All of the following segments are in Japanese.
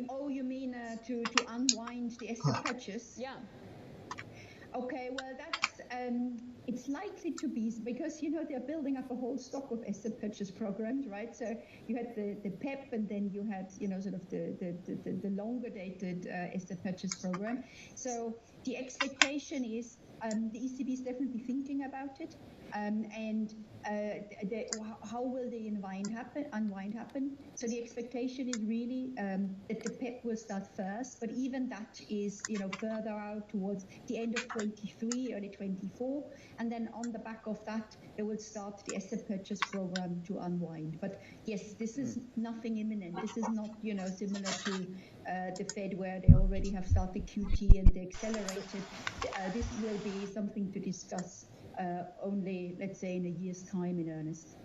Oh, you mean to unwind the asset purchase? Yeah. Okay, well, it's likely to be because they're building up a whole stock of asset purchase programs, right? So you had the PEP, and then you had sort of the longer dated asset purchase program. So the expectation is the ECB is definitely thinking about it, and how will the unwind happen? So the expectation is really that the PEP will start first, but even that is further out towards the end of 23, early 24, and then on the back of that they will start the asset purchase program to unwind. But yes, this is nothing imminent. This is not similar to the Fed, where they already have started QT and they accelerated. This will be something to discuss only, let's say, in a year's time in earnest.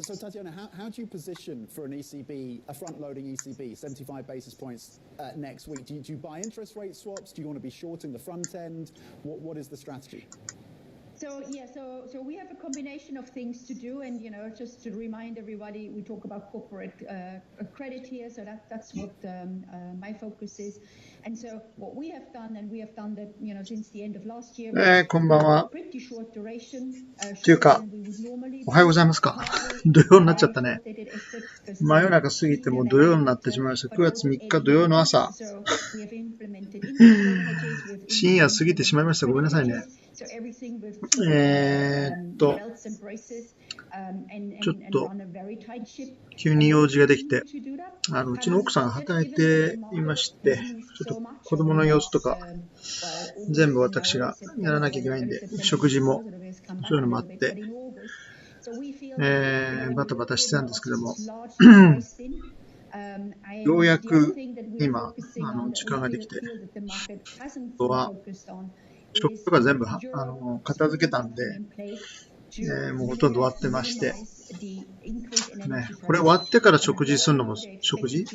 So Tatiana, how do you position for an ECB, a front-loading ECB, 75 basis points next week? Do you buy interest rate swaps? Do you want to be shorting the front end? What is the strategy? So we have a combination of things to do, and just to remind everybody, we talk about corporate credit here, so that's what my focus is. And so what we have done, and we have done that since the end of last year, こんばんは。 pretty short duration, というか、 shorter than we would normally おはようございますか。土曜になっちゃったね。真夜中過ぎてもう土曜になってしまいました。9月3日土曜の朝。深夜過ぎてしまいました。ごめんなさいね。ちょっと急に用事ができて、うちの奥さんが働いていまして、ちょっと子供の様子とか全部私がやらなきゃいけないんで、食事もそういうのもあって、バタバタしてたんですけども、ようやく今時間ができて、あとは食とか全部片付けたんで、もうほとんど終わってまして、これ終わってから食事するのも食事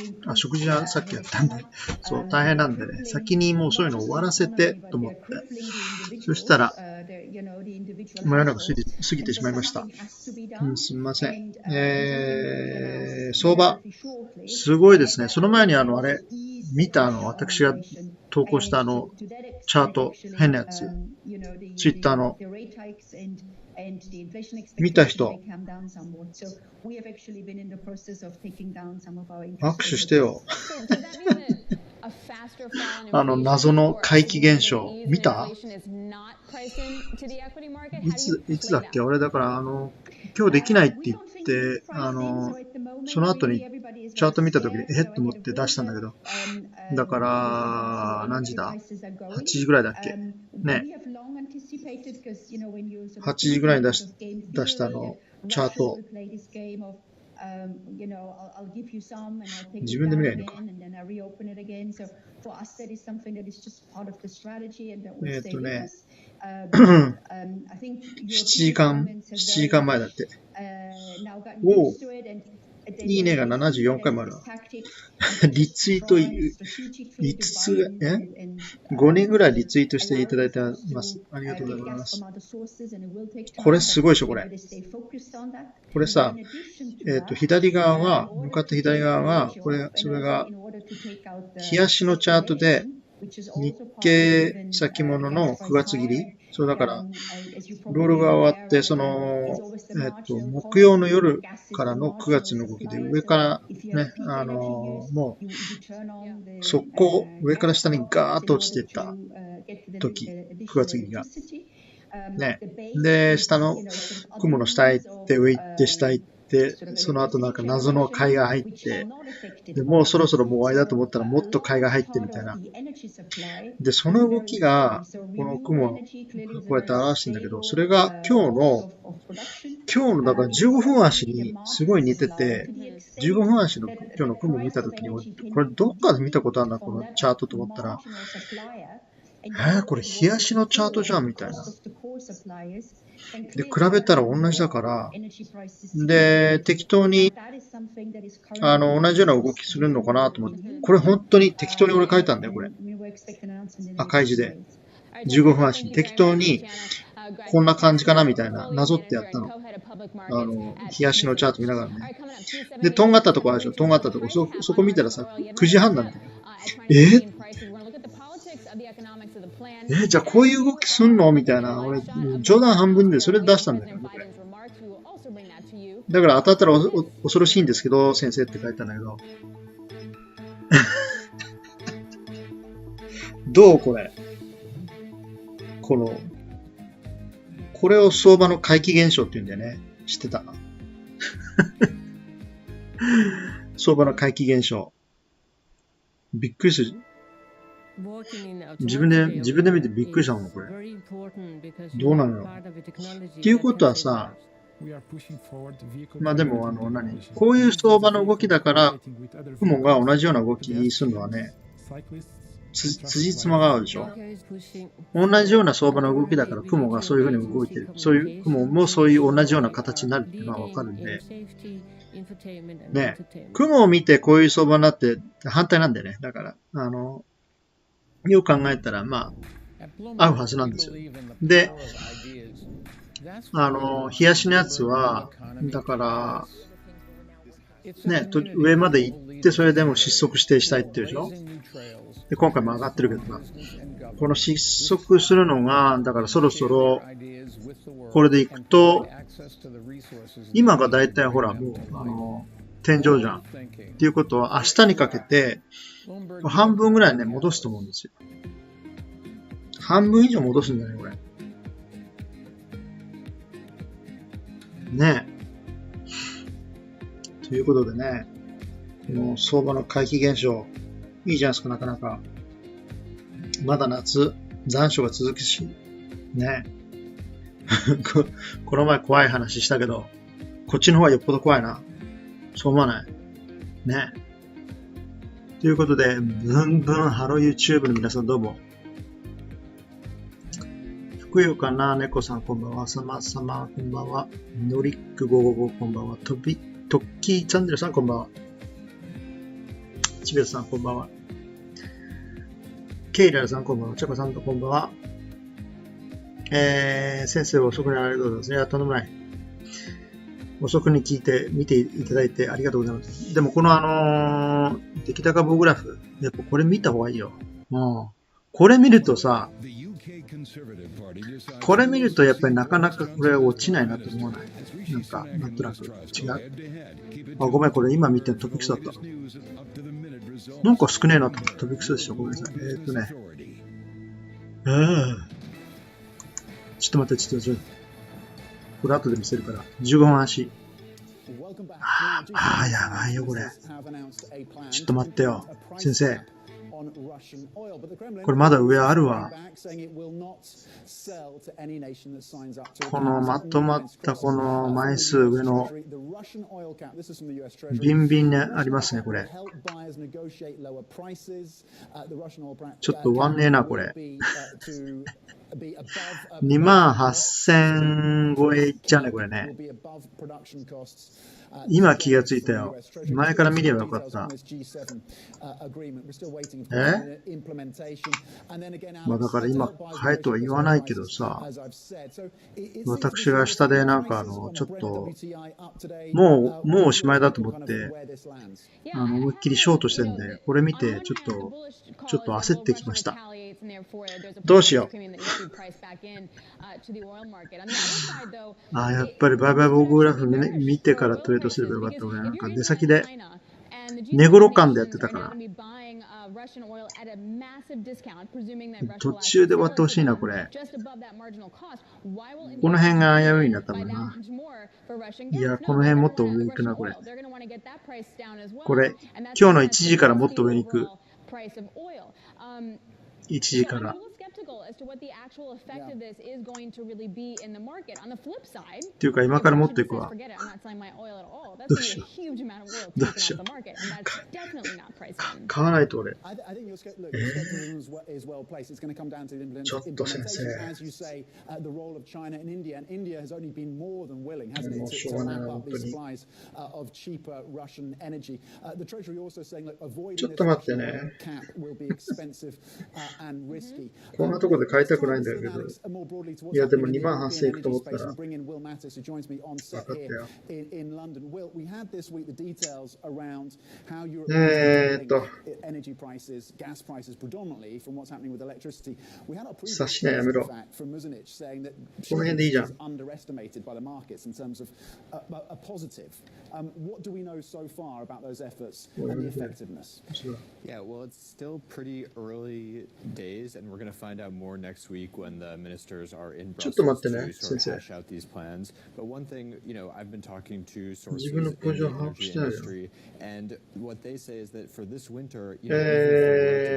はさっきやったんで、そう大変なんでね、先にもうそういうの終わらせてと思って、そしたら真夜中過ぎてしまいました。すみません。相場すごいですね。その前にあれ見た私が投稿したチャート変なやつ、ツイッターの見た人握手してよ。謎の怪奇現象見た？いつだっけ？俺だから今日できないって言ってその後にチャート見たときにと思って出したんだけど、だから何時だ？8時ぐらいだっけね。8時ぐらいに出したチャート自分で見ないのか。7時間前だって。おお、いいねが74回もあるわ。リツイート5つ、5人ぐらいリツイートしていただいてます。ありがとうございます。これすごいでしょ、これ。これさ、左側は、向かって左側は、それが、日足のチャートで、日経先物の9月切り。そうだから、ロールが終わって、木曜の夜からの9月の動きで、上からね、もう、速攻、上から下にガーッと落ちていった時、9月切りが。ね。で、下の、雲の下へ行って、上行って、下行って、その後なんか謎の買いが入って、でもうそろそろもう終わりだと思ったらもっと買いが入ってみたいな。で、その動きが、この雲をこうやって表してるんだけど、それが今日のだから15分足にすごい似てて、15分足の今日の雲を見たときに、これどっかで見たことあるな、このチャートと思ったら、これ日足のチャートじゃんみたいな。で、比べたら同じだから、で、適当に、同じような動きするのかなと思って、これ本当に適当に俺書いたんだよ、これ。赤い字で。15分足に適当に、こんな感じかなみたいな、なぞってやったの。冷やしのチャート見ながらね。で、とんがったとこあるでしょ、とんがったとこ。そこ見たらさ、9時半なんだよ。じゃあこういう動きすんのみたいな。俺、冗談半分でそれで出したんだよね。だから当たったら恐ろしいんですけど、先生って書いたんだけど。どうこれ。これを相場の怪奇現象って言うんだよね。知ってた？相場の怪奇現象。びっくりする。自分で見てびっくりしたもん、これ。どうなのよ。っていうことはさ、まあでも、こういう相場の動きだから、雲が同じような動きするのはね、辻褄が合うでしょ。同じような相場の動きだから雲がそういうふうに動いてる。そういう雲もそういう同じような形になるっていうのはわかるんで。ね、雲を見てこういう相場になって反対なんだよね。だから、よく考えたら、まあ、合うはずなんですよ。で、冷やしのやつは、だから、ね、上まで行って、それでも失速指定したいっていうでしょ。で、今回も上がってるけどな。この失速するのが、だからそろそろ、これで行くと、今がだいたいほら、もう、天井じゃん。っていうことは、明日にかけて、半分ぐらいね、戻すと思うんですよ。半分以上戻すんじゃないこれ。ねえ。ということでね、この相場の怪奇現象、いいじゃないですか、なかなか。まだ夏、残暑が続くし、ねこの前怖い話したけど、こっちの方がよっぽど怖いな。そう思わないね。ということで、ブンブンハロー YouTube の皆さんどうも。ふくよかな猫さんこんばんは。さまさまこんばんは。ノリック555こんばんは。トッキーチャンネルさんこんばんは。ちべつさんこんばんは。ケイラルさんこんばんは。ちゃこさんこんばんは。先生遅くにありがとうございます。いや、とんでもない。遅くに聞いて、見ていただいてありがとうございます。でもこの出来高棒グラフ、やっぱこれ見た方がいいよ。これ見るとさ、これ見るとやっぱりなかなかこれ落ちないなと思わない。なんか、なんとなく違う。ごめん、これ今見てるトピックスだった。なんか少ねえなと思ってトピックスでしょ。ごめんなさい。ちょっと待って、これ後で見せるから。15分足。やばいよ、これ。ちょっと待ってよ。先生。これまだ上あるわ。このまとまったこの枚数上のビンビンねありますね、これ。ちょっと終わんねえな、これ。28,000超えいっちゃうね、これね。今気がついたよ。前から見ればよかった。まあだから今、はいとは言わないけどさ、私が下でなんかちょっと、もうおしまいだと思って、思いっきりショートしてるんで、これ見てちょっと焦ってきました。どうしよう。やっぱり売買棒グラフ見てからトレードすればよかった。俺なんか出先で寝頃感でやってたから。途中で終わってほしいな、これ。この辺が危ういな、多分な。いや、この辺もっと上行くな、これ。これ、今日の1時からもっと上に行く。1時から。っていうか今から持っていくわ。どうしよう。買わないと俺。 I think your skepticism is well placed. It's going to come down to the implementation, as you say, the role of China and India. And India has only been more than willing, hasn't it, to ramp up these supplies of cheaper Russian energy. The Treasury also saying that avoiding this cap will be expensive and risky. こんなところで買いたくないんだけど。いやでも2万8000いくと思ったら。分かったよ。In London, Will, we had this week the details around how Europe is energy prices, gas prices predominantly from what's happening with electricity. We had our previous fact from Muzinich saying that China is underestimated by the markets in terms of a positive. What do we know so far about those efforts and the effectiveness? Yeah, well, it's still pretty early days, and we're going to find out more next week when the ministers are in Brussels to sort of hash out these plans. But one thing, you know, I've been talking to sources in the energy industry, and what they say is that for this winter, you know, even if there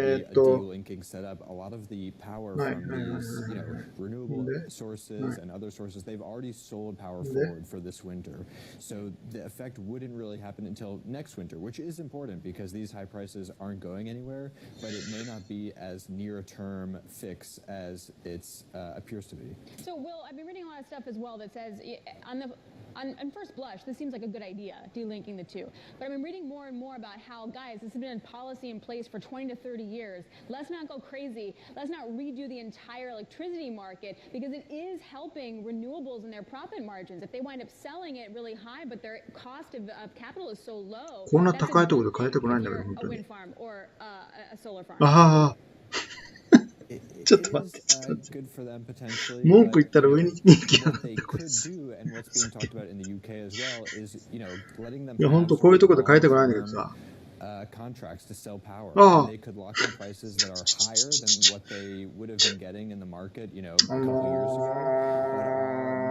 were to be a de-linking setup, a lot of the power from these, you know, renewable sources and other sources, they've already sold power forward for this winter. So the effect wouldn't really happen until next winter, which is important because these high prices aren't going anywhere, but it may not be as near-term fix as it appears to be. So, Will, I've been reading a lot of stuff as well that says, on first blush, this seems like a good idea, delinking the two. But I've been reading more and more about how, guys, this has been a policy in place for 20 to 30 years. Let's not go crazy. Let's not redo the entire electricity market because it is helping renewables and their profit margins. If they wind up selling it really high, but their cost of capital is so low, こんな高いところで買いたくないんだけど、本当に。a wind farm or a solar farm. ああ。ちょっと待って、ちょっと待って。文句言ったら上に人気がなってこいつ。いや、ほんとこういうところで買いたくないんだけどさ。contracts to sell power. They could lock in prices that are higher than what they would have been getting in the market, you know, a couple of years ago, but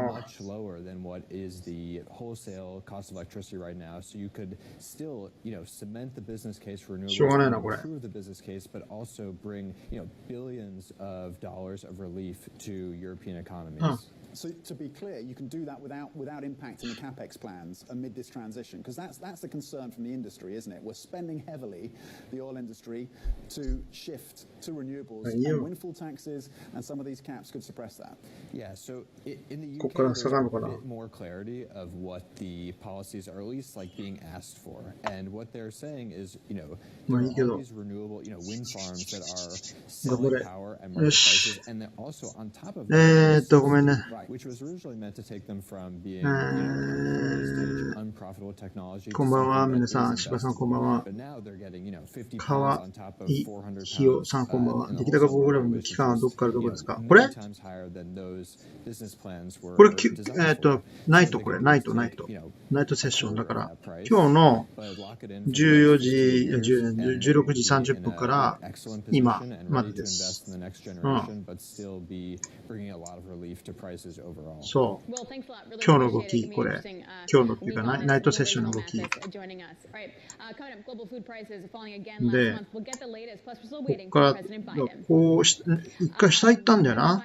are much lower than what is the wholesale cost of electricity right now. So you could still, you know, cement the business case for renewables, improve the business case, but also bring, you know, billions of dollars of relief to European economies. So to be clear, you can do that without impacting the capex plans amid this transition, because that's the concern from the industry, isn't it? We're spending heavily, the oil industry, to shift to renewables, and windfall taxes, and some of these caps could suppress that. Yeah. So in the UK, there's a bit more clarity of what the policies are, at least like being asked for, and what they're saying is, you know, there are all these renewable, you know, wind farms that are selling power at market prices, and then also on top of that, which was originally meant to take them from being, you know, early stage unprofitable technology. こんばんは、皆さん、柴さんこんばんは。川井ひよさんこんばんは。出来高プログラムの期間はどこからどこですか？これナイトこれ、ナイトセッションだから、今日の16時30分から今までです。そう。今日の動き、これ。今日のっていうか、ナイトセッションの動き。で、ここから、こう、一回下行ったんだよな。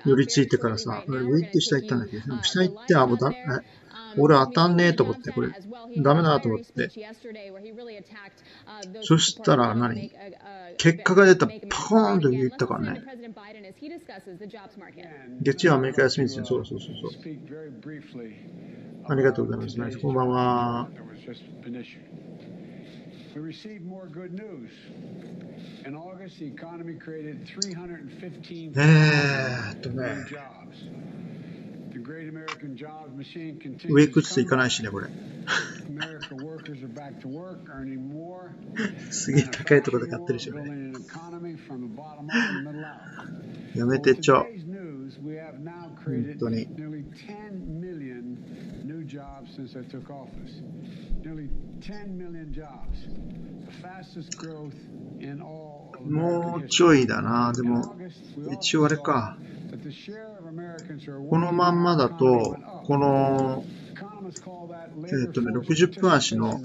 寄りついてからさ、上行って下行ったんだけど、下行って、俺当たんねえと思って、これ、ダメだと思って。そしたら結果が出たらパコーンと言ったからね。月曜アメリカ休みですよ。そう。ありがとうございます。こんばんは。上食っていかないしね、これ。すげえ高いところで買ってるしね。やめてちょ。本当に。もうちょいだな。でも、一応あれか。このまんまだと、この、60分足の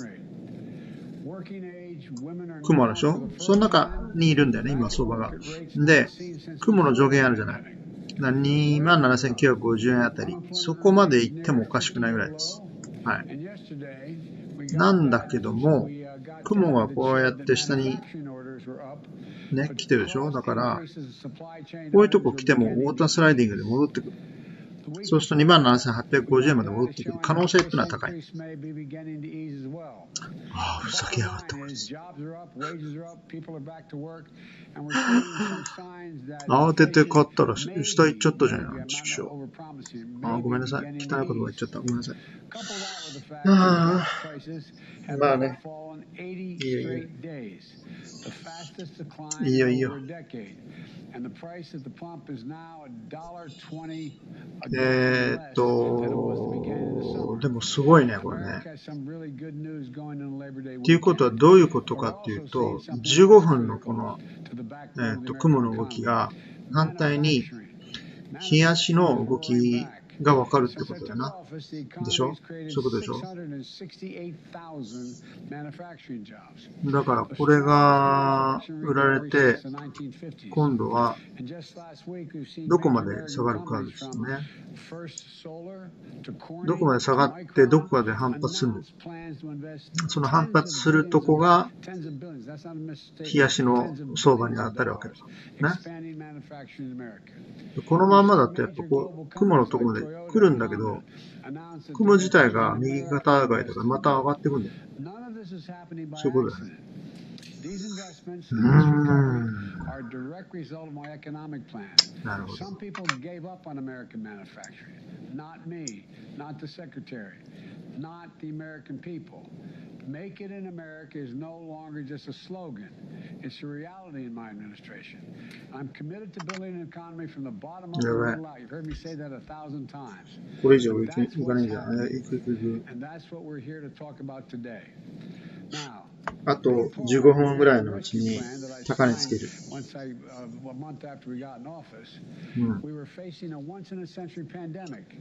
雲あるでしょ？その中にいるんだよね、今相場が。で、雲の上限あるじゃない。27,950 円あたり。そこまで行ってもおかしくないぐらいです。はい。なんだけども、雲がこうやって下にね、来てるでしょ。だから、こういうとこ来てもウォータースライディングで戻ってくる。そうすると27,850円まで戻ってくる可能性っていうのは高い。ああ、ふざけやがったこいつ。慌てて買ったら下行っちゃったじゃん。ちくしょう。ああ、ごめんなさい。汚い言葉言っちゃった。ごめんなさい。ああ、まあね。いいよいいよ。いいよいいよ。でもすごいね、これね。っていうことはどういうことかっていうと、15分のこの、雲の動きが反対に日足の動きが分かるってことだな。でしょ？そういうことでしょ？だからこれが売られて、今度はどこまで下がるかですよね。どこまで下がってどこかで反発するの。その反発するとこが日足の相場に当たるわけだ。ね。このまんまだとやっぱこう雲のところまで来るんだけど、雲自体が右肩上がりだからまた上がってくるんだよ。そういうことだね。なるほど。Make it in America is no longer just a slogan. It's a reality in my administration. I'm committed to building an economy from the bottom up and middle out. You've heard me say that 1,000 times. And that's what we're here to talk about today. Now, あと15分ぐらいのうちに高値つける。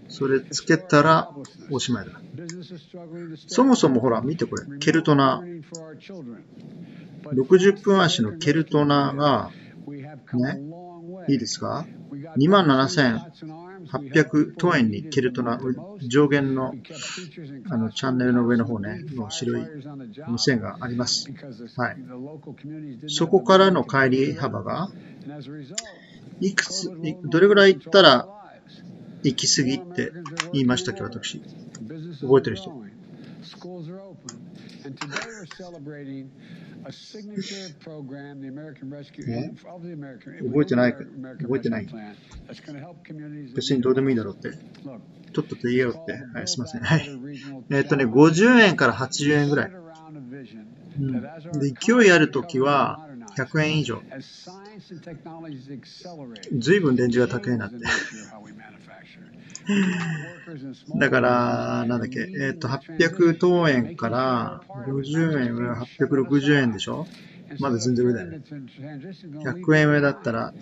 それつけたらおしまいだ。そもそもほら見てこれ、ケルトナ60分足のケルトナがね、いいですか？ 27,800 等円にケルトナ上限のチャンネルの上の方ね、の白い線があります。はい。そこからの乖離幅がどれぐらいいったら行き過ぎって言いましたっけ、私。覚えてる人。覚えてないか、覚えてない。別にどうでもいいだろうって。とっとと言えよって。はい、すいません。はい。50円から80円ぐらい。で、勢いあるときは100円以上。ずいぶん電池が高いなって。だから、なんだっけ、800等円から50円上は860円でしょ？まだ全然上だよね。100円上だったら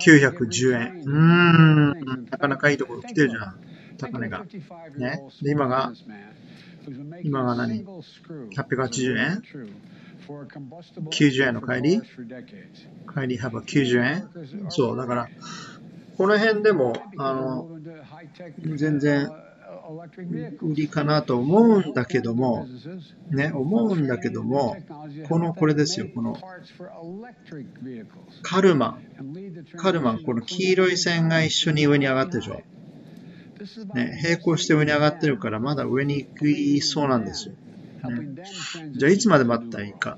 910円。なかなかいいところ来てるじゃん。高値が。ね。で、今が何？ 880円 ?90 円の帰り幅90円そう、だから、この辺でも、全然、売りかなと思うんだけども、ね、これですよ、この、カルマン、この黄色い線が一緒に上に上がってるでしょ。ね、並行して上に上がってるから、まだ上に行きそうなんですよ。ね、じゃあいつまで待ったらいいか。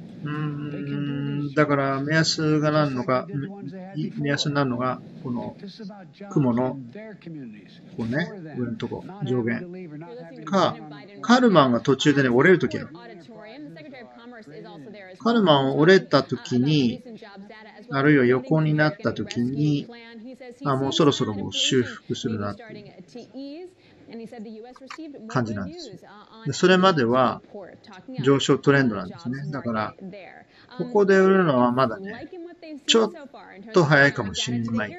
だから目安が何のか、目安になるのがこの雲のこうね、上のとこ上限か、カルマンが途中でね折れるときのカルマン折れたときに、あるいは横になったときに、もうそろそろもう修復するなっていう感じなんですよ。でそれまでは上昇トレンドなんですね。だから、ここで売るのはまだね、ちょっと早いかもしれない。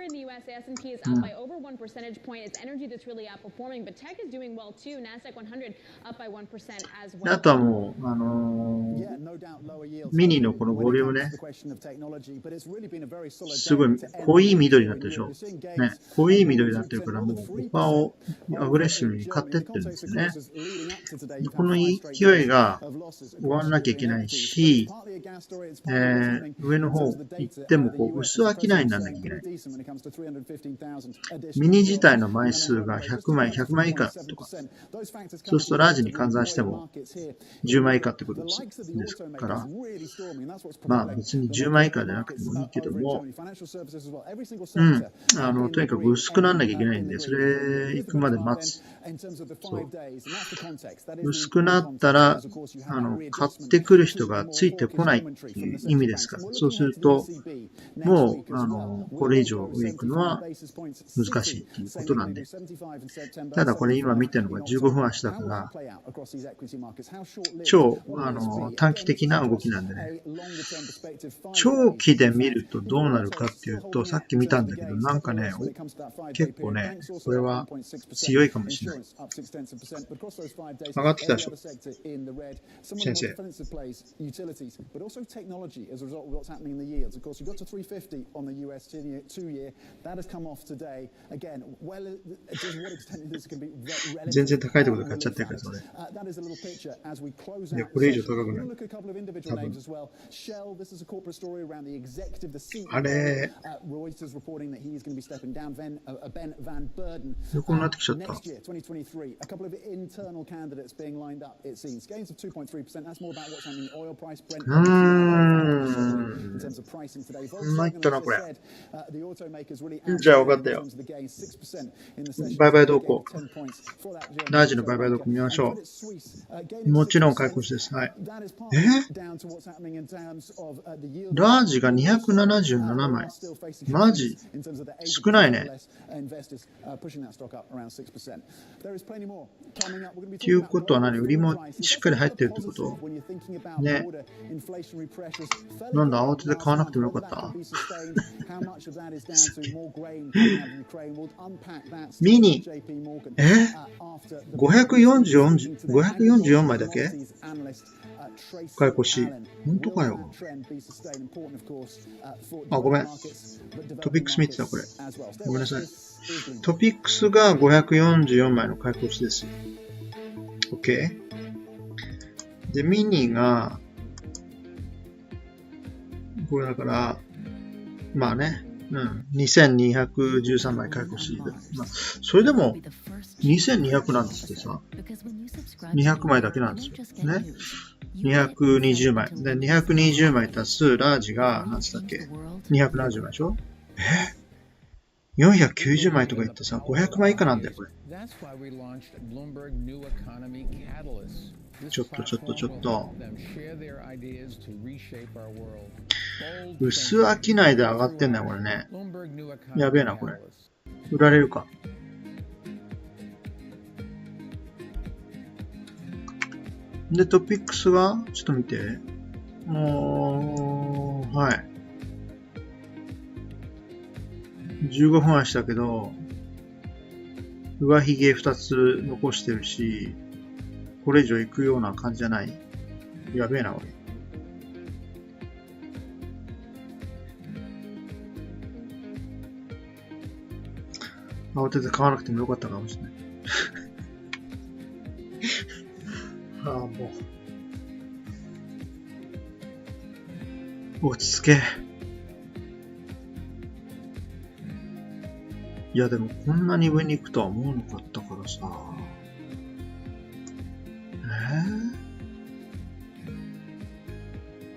あとはもう、ミニのこのボリュームね、すごい濃い緑になってるでしょ。ね、濃い緑になってるから、もうオファーをアグレッシブに買ってってるんですよね。この勢いが終わらなきゃいけないし、上の方行ってもこう薄商いにならなきゃいけない。ミニ自体の枚数が100枚以下とか。そうするとラージに換算しても10枚以下ってことですから、まあ別に10枚以下じゃなくてもいいけども、とにかく薄くならなきゃいけないんで、それ行くまで待つ。そう。薄くなったら、買ってくる人がついてこないっていう意味ですから、そうすると、もう、これ以上上行くのは難しいっていうことなんで。ただこれ今見てるのが15分足だから、超、短期的な動きなんでね。長期で見るとどうなるかっていうと、さっき見たんだけど、なんかね、結構ね、これは強いかもしれない。上がってきたでしょ。先生。全然高いところで買っちゃってるから、それ。いや、これ以上高くない。多分。あれ、横になってきちゃった。参ったな、これ。じゃあ分かったよ。売買動向。ラージの売買動向見ましょう。もちろん買い越しです。はい。ラージが277枚。マジ少ないね。っていうことは何？売りもしっかり入ってるってことね。なんだ、慌てて買わなくてもよかったミニ、544枚だけ買い越し。本当かよ。あ、ごめん。トピックス見てた、これ。ごめんなさい。トピックスが544枚の買い越しです。OK。で、ミニが、これだから、まあね、2213枚買い越しで。まあ、それでも、2200なんですってさ、200枚だけなんですよ。ね。220枚。で、220枚足すラージが、何つったっけ ?270 枚でしょ490枚とか言ってさ、500枚以下なんだよ、これ。ちょっと。薄商いで上がってんだよ、これね。やべえな、これ。売られるか。で、トピックスが、ちょっと見て。はい。15分足だけど、上髭2つ残してるし、これ以上行くような感じじゃない。やべえな、俺。慌てて買わなくてもよかったかもしれない。ああ、もう。落ち着け。いや、でもこんなに上に行くとは思わなかったからさ。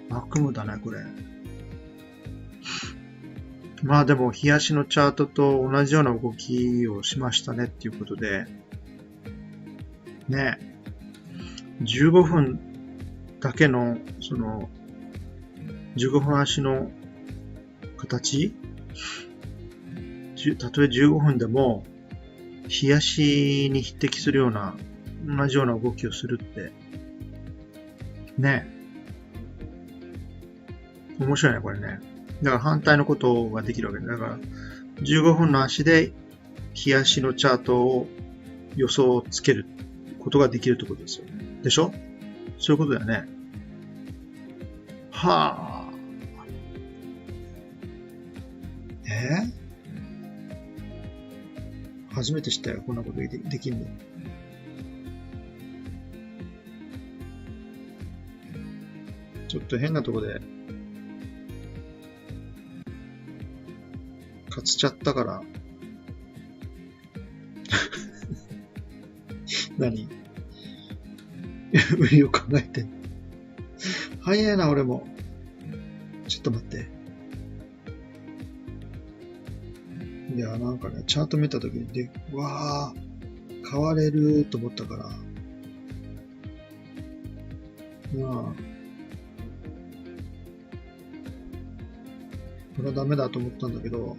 悪夢だね、これ。まあでも、日足のチャートと同じような動きをしましたねっていうことで、ね、15分だけの、15分足の形？たとえ15分でも、日足に匹敵するような、同じような動きをするって、ね。面白いね、これね。だから反対のことができるわけだから、15分の足で、日足のチャートを予想をつけることができるってことですよね。でしょ？そういうことだよね。はあ。初めて知ったよ、こんなことできんの。ちょっと変なとこで勝ちちゃったから。何売りを考えて。早いな、俺も。ちょっと待って。いや、なんかね、チャート見たときに、わー、買われると思ったから。まあ、これはダメだと思ったんだけど、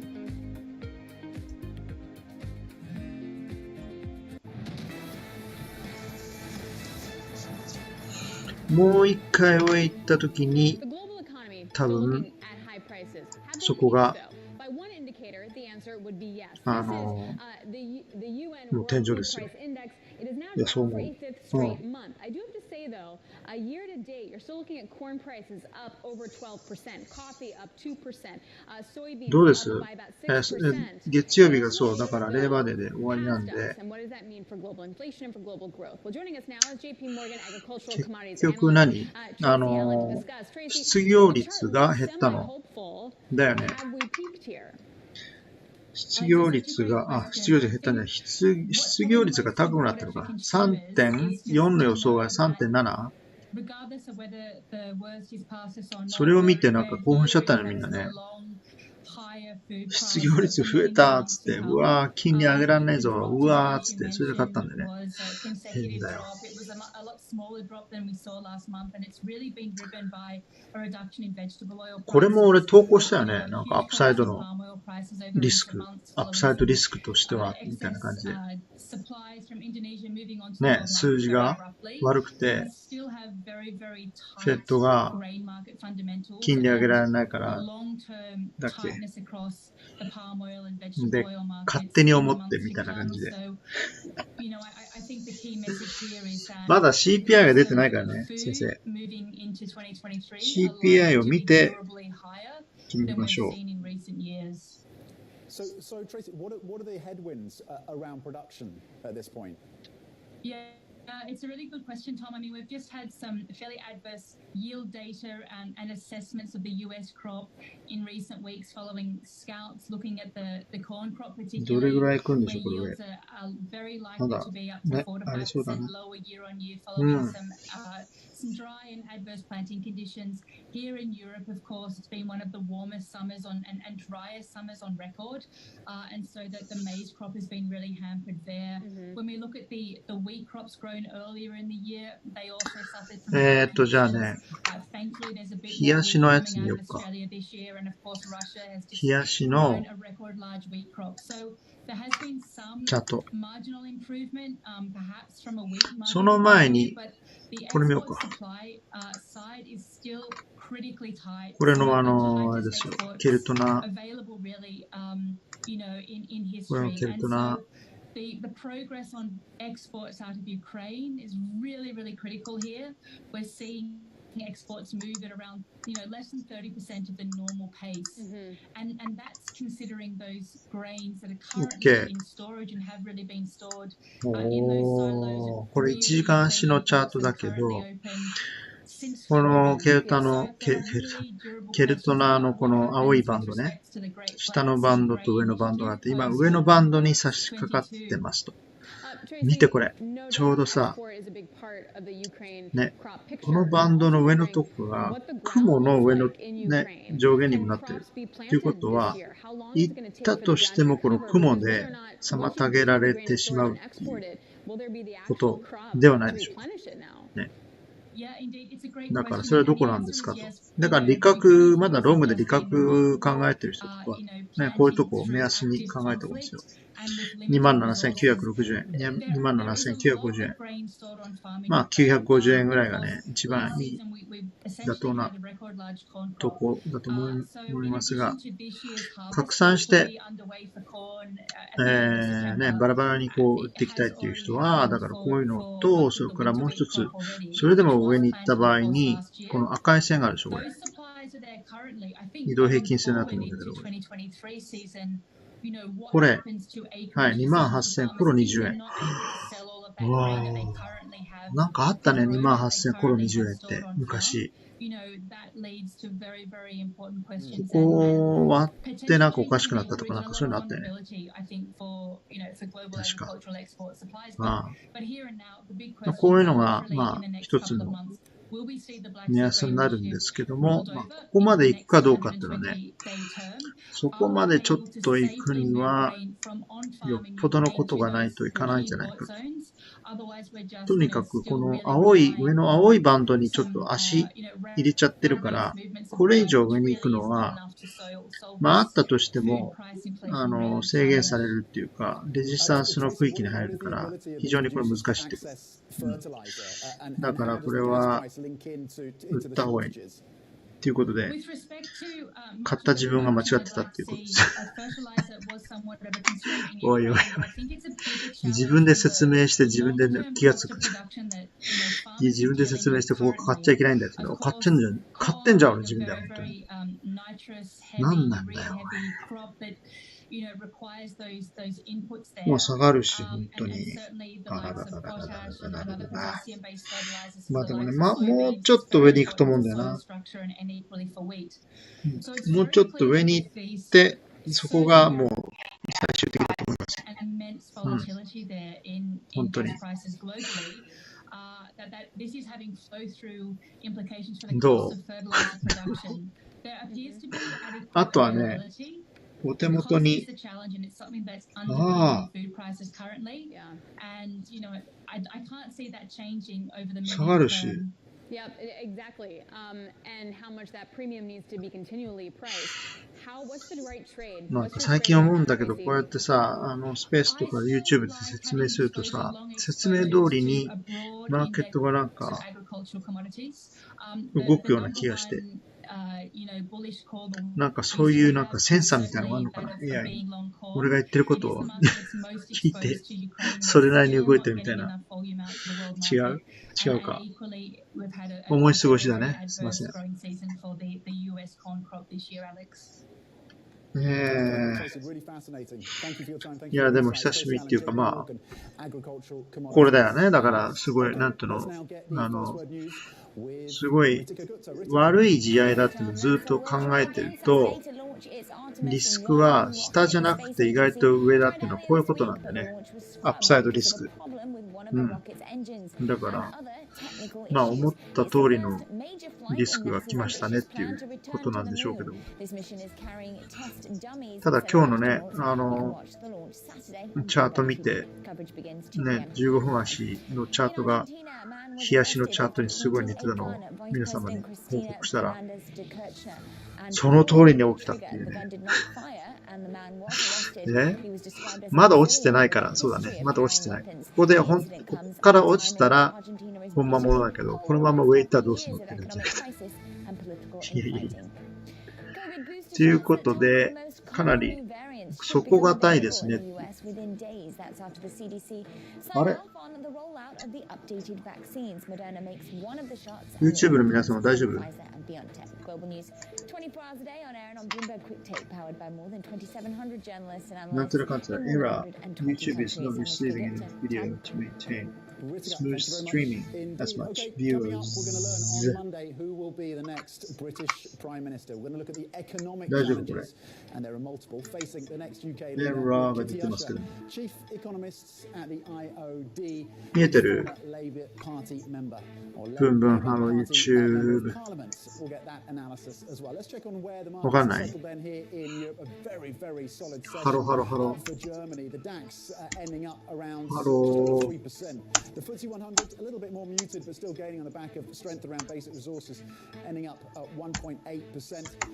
もう一回上行ったときに、多分、そこが、もう天井ですよ。いや、そう思う。どうです？月曜日がそう、だからレーバーデーで終わりなんで、結局何？失業率が減ったのだよね。失業率が減ったんじゃない。失業率が高くなったのか。3.4 の予想が 3.7？ それを見てなんか興奮しちゃったのみんなね。失業率増えたっつって、うわー、金利上げらんないぞ、うわーっつって、それで買ったんだよね。変だよ。これも俺投稿したよね。なんかアップサイドのリスク、アップサイドリスクとしては、みたいな感じで。ね、数字が悪くて、フェットが金利上げられないから、だっけ。で、勝手に思ってみたいな感じで。まだ CPI が出てないからね、先生。CPI を見て決めましょう。So Tracy, what are the headwinds around production at this point? It's a really good question, Tom. I mean, we've just had some fairly adverse yield data and assessments of the US crop in recent weeks following scouts looking at the corn crop particularly, where yields are very likely to be up to 4 to 5% lower year on year following some dry and adverse planting conditions. Here in Europe, of course, it's been one of the warmest summers and driest summers on record, and so that the maize crop has been really hampered there. When we look at the wheat crops grown earlier in the year, they also suffered from じゃあね、冷やしのやつ見よっか。冷やしのチャート。その前に、これ見ようか。これのあれですよ。ケルトナ。これのケルトナ。The progress on exports out of Ukraine is really, really critical here. We're seeing exports move at around, less than 30% of the normal pace. And that's considering those grains that are currently in storage and have really been stored in those silos. これ1時間足のチャートだけど、このケルトナのこの青いバンドね、下のバンドと上のバンドがあって、今上のバンドに差し掛かってますと。見てこれ、ちょうどさ、ね、このバンドの上のとこが雲の上の、ね、上下にもなってる。ということは、行ったとしてもこの雲で妨げられてしまうっていうことではないでしょうか。ね。だからそれはどこなんですかと。だから利確、まだロングで利確考えてる人とか、ね、こういうとこを目安に考えておくんですよ。27,960 円、27,950 円。まあ950円ぐらいがね、一番いい妥当なとこだと思いますが、拡散して、バラバラにこう売っていきたいっていう人は、だからこういうのと、それからもう一つ、それでも上に行った場合に、この赤い線があるでしょ、これ。移動平均線だと思うんだけど、これ、はい、28,000コロ20円。うわー、なんかあったね、28,000コロ20円って、昔。ここ割ってなんかおかしくなったとか、なんかそういうのあったよね。確か。こういうのが、一つの目安になるんですけども、ここまで行くかどうかっていうのはね、そこまでちょっと行くには、よっぽどのことがないといかないんじゃないか。とにかくこの上の青いバンドにちょっと足入れちゃってるから、これ以上上に行くのは、あったとしても、制限されるっていうか、レジスタンスの区域に入るから、非常にこれ難しいってこと。だからこれは、売った方がいい。ということで、買った自分が間違ってたっていうことです。おいおいおい。自分で説明して自分で気がつく。自分で説明してここ買っちゃいけないんだよって。買ってんじゃん、俺自分では本当に。何なんだよ。もう下がるし、本当に。でもね、もうちょっと上に行くと思うんだよな。もうちょっと上に行って、そこがもう最終的だと思います。本当に。どうあとはね、お手元に、下がるし、最近思うんだけど、こうやってさ、スペースとか YouTube で説明するとさ、説明通りにマーケットがなんか動くような気がして、なんかそういうなんかセンサーみたいなのがあるのかな、AI に。俺が言ってることを聞いて、それなりに動いてるみたいな。違うか。思い過ごしだね。すいません。いや、でも久しぶりっていうか、これだよね。だから、すごい、なんていうの、すごい悪い地合いだってずっと考えてると、リスクは下じゃなくて意外と上だっていうのはこういうことなんだよね。アップサイドリスク。だから、思った通りのリスクが来ましたねっていうことなんでしょうけど。ただ今日のね、チャート見て、ね、15分足のチャートが、日足のチャートにすごい似てたのを皆様に報告したら、その通りに起きたっていうね。まだ落ちてないから、そうだね。まだ落ちてない。ここから落ちたら、本間ものだけど、このまま上行ったらどうするのって感じだけど。いや。ということで、かなり底堅いですね。あれ ?YouTube の皆さんは大丈夫？なんとなく感じだ。Error. YouTube is not receiving any video to maintain smooth streaming as much viewers. 大丈夫これ。エラーが出てますけど。見えてる？ブンブンハロー YouTube。わかんない？ハロー。ハロー。The FTSE 100 a little bit more muted, but still gaining on the back of strength around basic resources, ending up at 1.8%.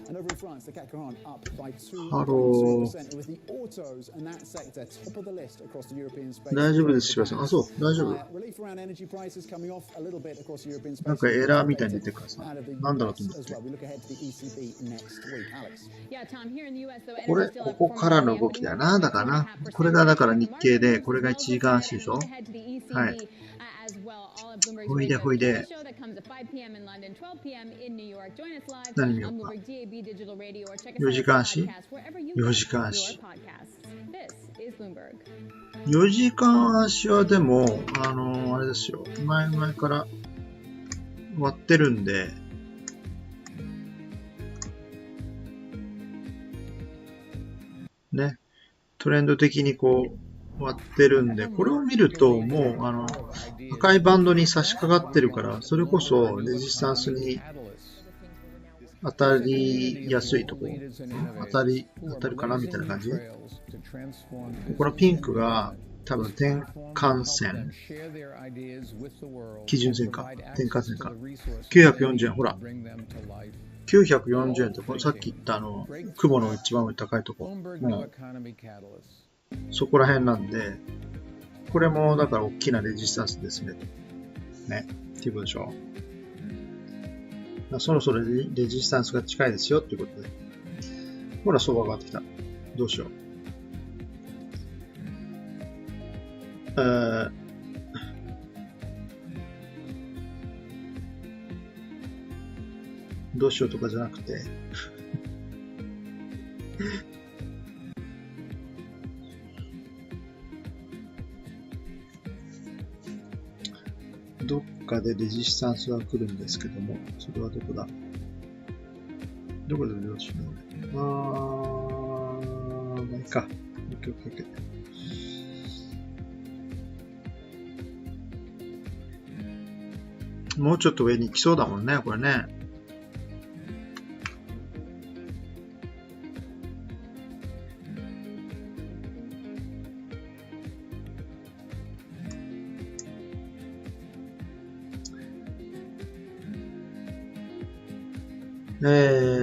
And over in France, the CAC 40 up by 2.2%, with the autos and that sector top of the list across the European space. 大丈夫です、柴さん。あ、そう、大丈夫。Relief around energy prices coming off a little bit across the European space. なんかエラーみたいに出てるからさ。なんだろうと思って。ここからの動きだな。だからな。これがだから日経で、これが1時間足でしょ。はい。ほいでほいで。何見ようか。4時間足 ?4 時間足。4時間足はでも、あれですよ。前々から割ってるんで、ね。トレンド的にこう割ってるんで、これを見るともう赤いバンドに差し掛かってるから、それこそレジスタンスに当たりやすいとこ、当たるかなみたいな感じ。このピンクが多分転換線、基準線か、転換線か。940円、ほら。940円と、さっき言った雲の一番上高いとこ。そこら辺なんで、これもだから大きなレジスタンスですね。ね。っていうことでしょ。そろそろレジスタンスが近いですよっていうことで。ほら、相場が上がってきた。どうしよう。どうしようとかじゃなくてどっかでレジスタンスが来るんですけども、それはどこだ？どこでどうしよう？まあいいか。OK。もうちょっと上に来そうだもんね、これね。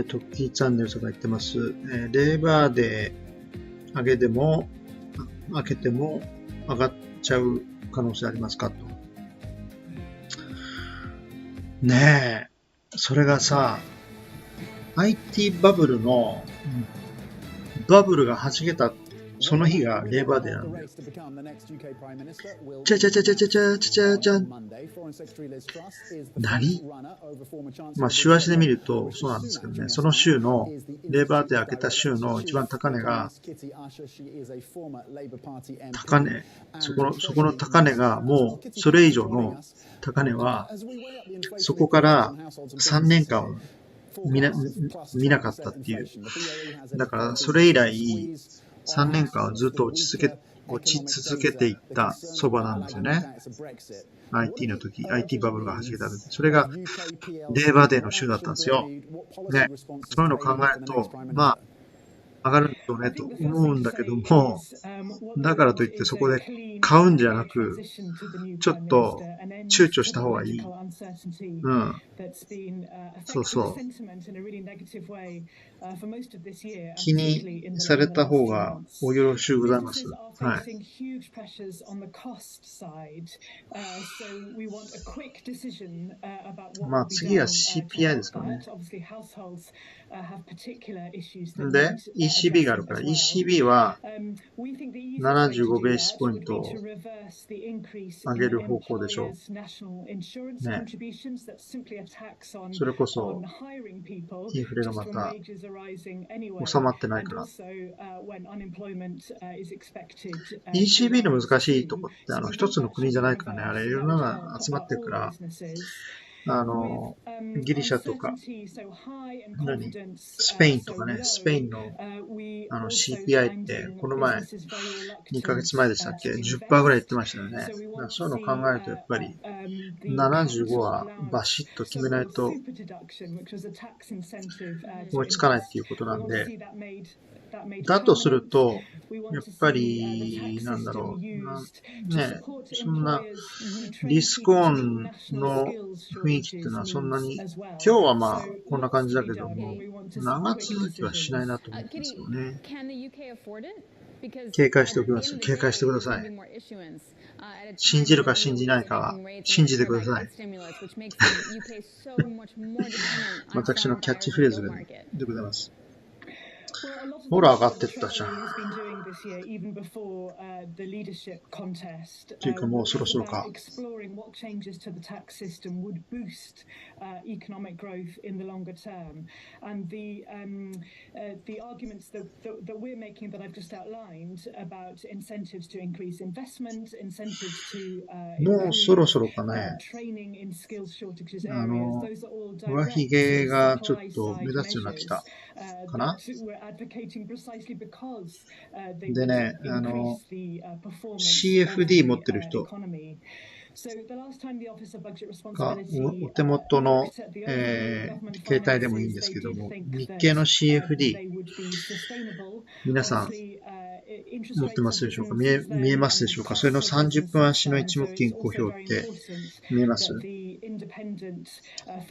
トッキーチャンネルさんが言ってます。レーバーで上げても、開けても上がっちゃう可能性ありますかと。ねえ、それがさ、IT バブルの、バブルが弾けた、その日がレーバーデーなんだよ。じゃん。何？まあ、週足で見るとそうなんですけどね、その週の、レーバーデー開けた週の一番高値が、そこの高値がもう、それ以上の高値は、そこから3年間見なかったっていう。だから、それ以来、3年間はずっと落ち続けていった相場なんですよね。IT の時、IT バブルが弾けた時。それが、レーバーデーの週だったんですよ。ね。そういうのを考えると、まあ、上がるんだろうねと思うんだけども、だからといってそこで買うんじゃなく、ちょっと躊躇した方がいい。うん。そうそう。気にされた方がおよろしゅうございます。はい。まあ次は CPI ですからね。で、ECB があるから、ECB は75ベーシスポイントを上げる方向でしょう。ね。それこそ、インフレがまた収まってないから。ECB の難しいとこって、一つの国じゃないからね、あれいろんなのが集まってるから、ギリシャとか、スペインとかね、スペインの、CPI って、この前、2ヶ月前でしたっけ ?10% ぐらい言ってましたよね。そういうのを考えると、やっぱり、75はバシッと決めないと、追いつかないっていうことなんで、だとすると、やっぱり、なんだろう、ね、そんな、リスクオンの雰囲気っていうのはそんなに、今日はまあ、こんな感じだけども、長続きはしないなと思ってますよね。警戒しておきます。警戒してください。信じるか信じないかは信じてください。私のキャッチフレーズでございます。ほら、上がってったじゃん。っていうか、もうそろそろか。economic growth in the longer term. And the arguments that we're making that I've just outlined about incentives to increase investment, incentives to もうそろそろかね。training in skills shortages areas, those are all 上髭がちょっと目立つようになってきたかな。でね、CFD 持ってる人がお手元の、携帯でもいいんですけども、日経の CFD 皆さん持ってますでしょうか。見えますでしょうか。それの30分足の一目金衡表って見えます？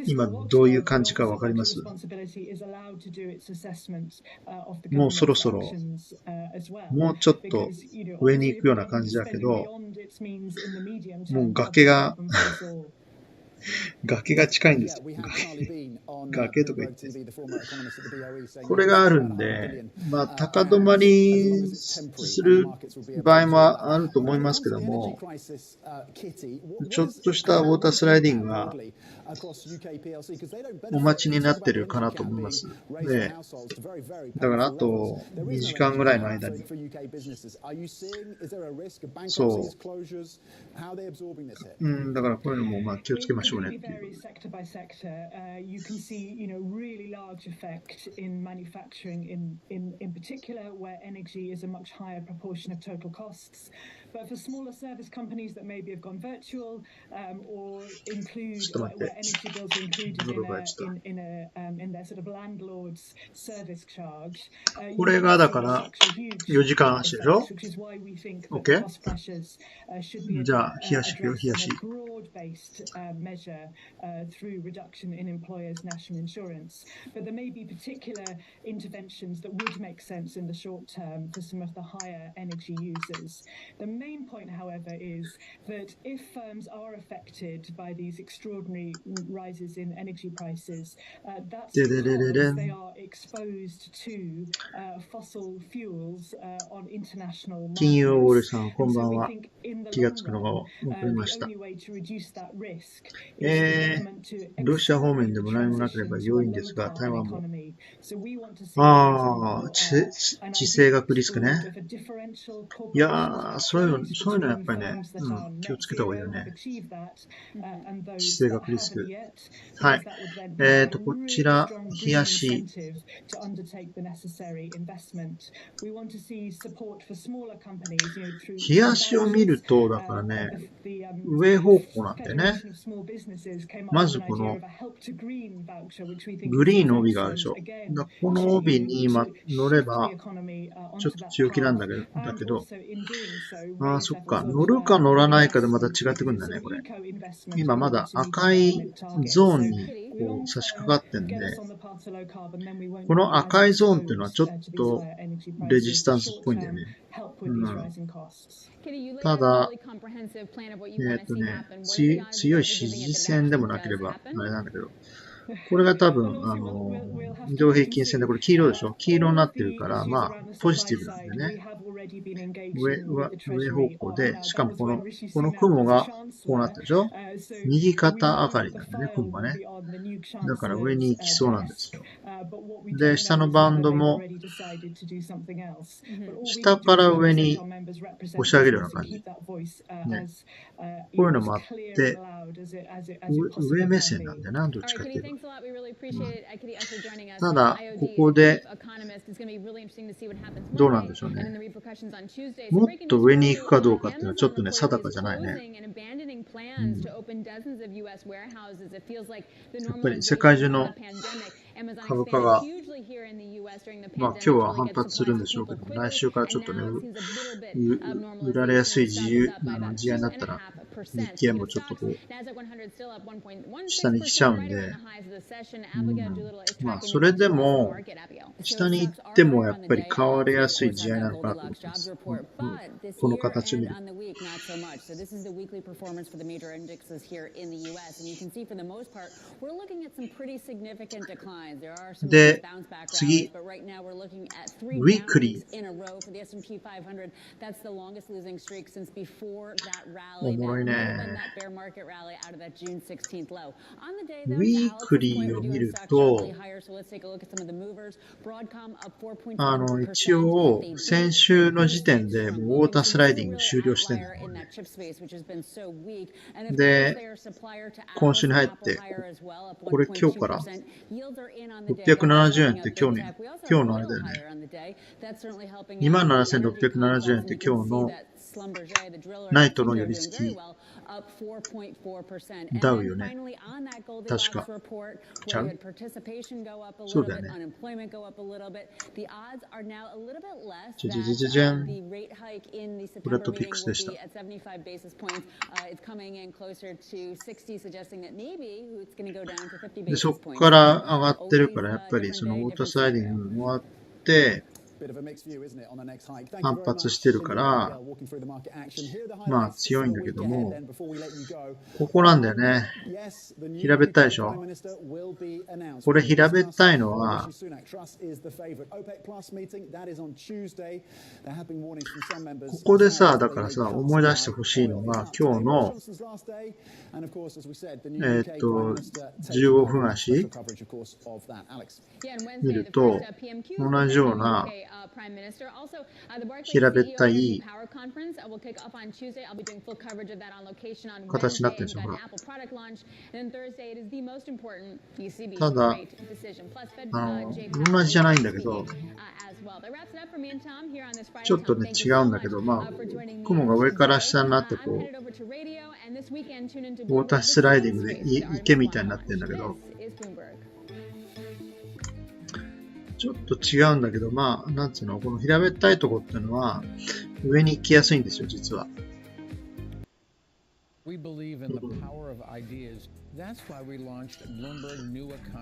今どういう感じかわかります？もうそろそろもうちょっと上に行くような感じだけど、もう崖が近いんですよ。崖とか言って。これがあるんで、まあ、高止まりする場合もあると思いますけども、ちょっとしたウォータースライディングがお待ちになってるかなと思います。で、だからあと2時間ぐらいの間に。そう。だからこういうのもまあ気をつけましょうねっていう。You can see, really large effect in manufacturing in particular, where energy is a much higher proportion of total costs. But for smaller service companies that maybe have gone virtual or include where energy bills are included in their sort of landlord's service charge. これがだから4時間足でしょ ?OK? じゃあ、冷やしいくよ、冷やし。Through reduction in employers' national insurance. But there may be particular interventions that would make sense in the short term for some of the higher energy users. The main point, however, is that if firms are affected by these extraordinary rises in energy prices, that's because they are exposed to fossil fuels on international markets. 金曜オールさん、こんばんは。気がつくのが分かりました。ロシア方面でも何もなければ良いんですが、台湾も。地政学リスクね。いやー、そういうのやっぱりね、気をつけた方がいいよね。地政学リスク。はい。こちら、冷やし。冷やしを見ると、だからね、上方向なんだよね。まずこのグリーンの帯があるでしょ。この帯に今乗ればちょっと強気なんだけど、そっか、乗るか乗らないかでまた違ってくるんだね、これ。今まだ赤いゾーンにこう差し掛かってんで、この赤いゾーンっていうのはちょっとレジスタンスっぽいんだよね。ただ、強い支持線でもなければあれなんだけど、これが多分、移動平均線で、これ黄色でしょ？黄色になってるから、まあ、ポジティブなんだよね。上方向で、しかもこの雲がこうなってるでしょ？右肩上がりなんだね、雲がね。だから上に行きそうなんですよ。で、下のバンドも、下から上に押し上げるような感じ。ね、こういうのもあって、上目線なんだよな、どっちかっていうと。ただ、ここで、どうなんでしょうね。もっと上に行くかどうかっていうのはちょっとね、定かじゃないね。やっぱり世界中の株価が、まあ今日は反発するんでしょうけど、来週からちょっとね、売られやすい時代になったら、日経もちょっとこう、下に来ちゃうんで、まあそれでも、下に行ってもやっぱり買われやすい時代なのかなと思います。この形を見る。で、次、right now we're looking at 3 Weekly. rallies in a row for the S&P 500. That's the longest losing streak since before that お rally. もろい That ね。 bear market rally out of that June 16th low. On the day, though, to Alex's point, Weekly we're を見 doing る stocks と、 sharply higher. So let's take a look at some of the movers. Broadcom up 一 4.7%. 応、 The 先週の時点でもうウォータースライディング終了してるんだよね。で、今週に入って、これ今日から670円って今日のあれだよね。27,670円って今日のナイトの寄り付きダウよね。確か。ちゃう？そうだよね。じゃじゃん。これはトピックスでした。で、そこから上がってるから、やっぱりそのウォータースライディング終わって、反発してるから、まあ強いんだけども、ここなんだよね。平べったいでしょ。これ平べったいのは、ここでさ、だからさ、思い出してほしいのが、今日の、15分足見ると、同じような、平べったい形になってるんですよ、ほら。ただ、同じじゃないんだけど、ちょっとね、違うんだけど、まあ、雲が上から下になって、こう、ウォータースライディングで池みたいになってるんだけど、ちょっと違うんだけど、まあ、なんつうの、この平べったいとこっていうのは、上に行きやすいんですよ、実は。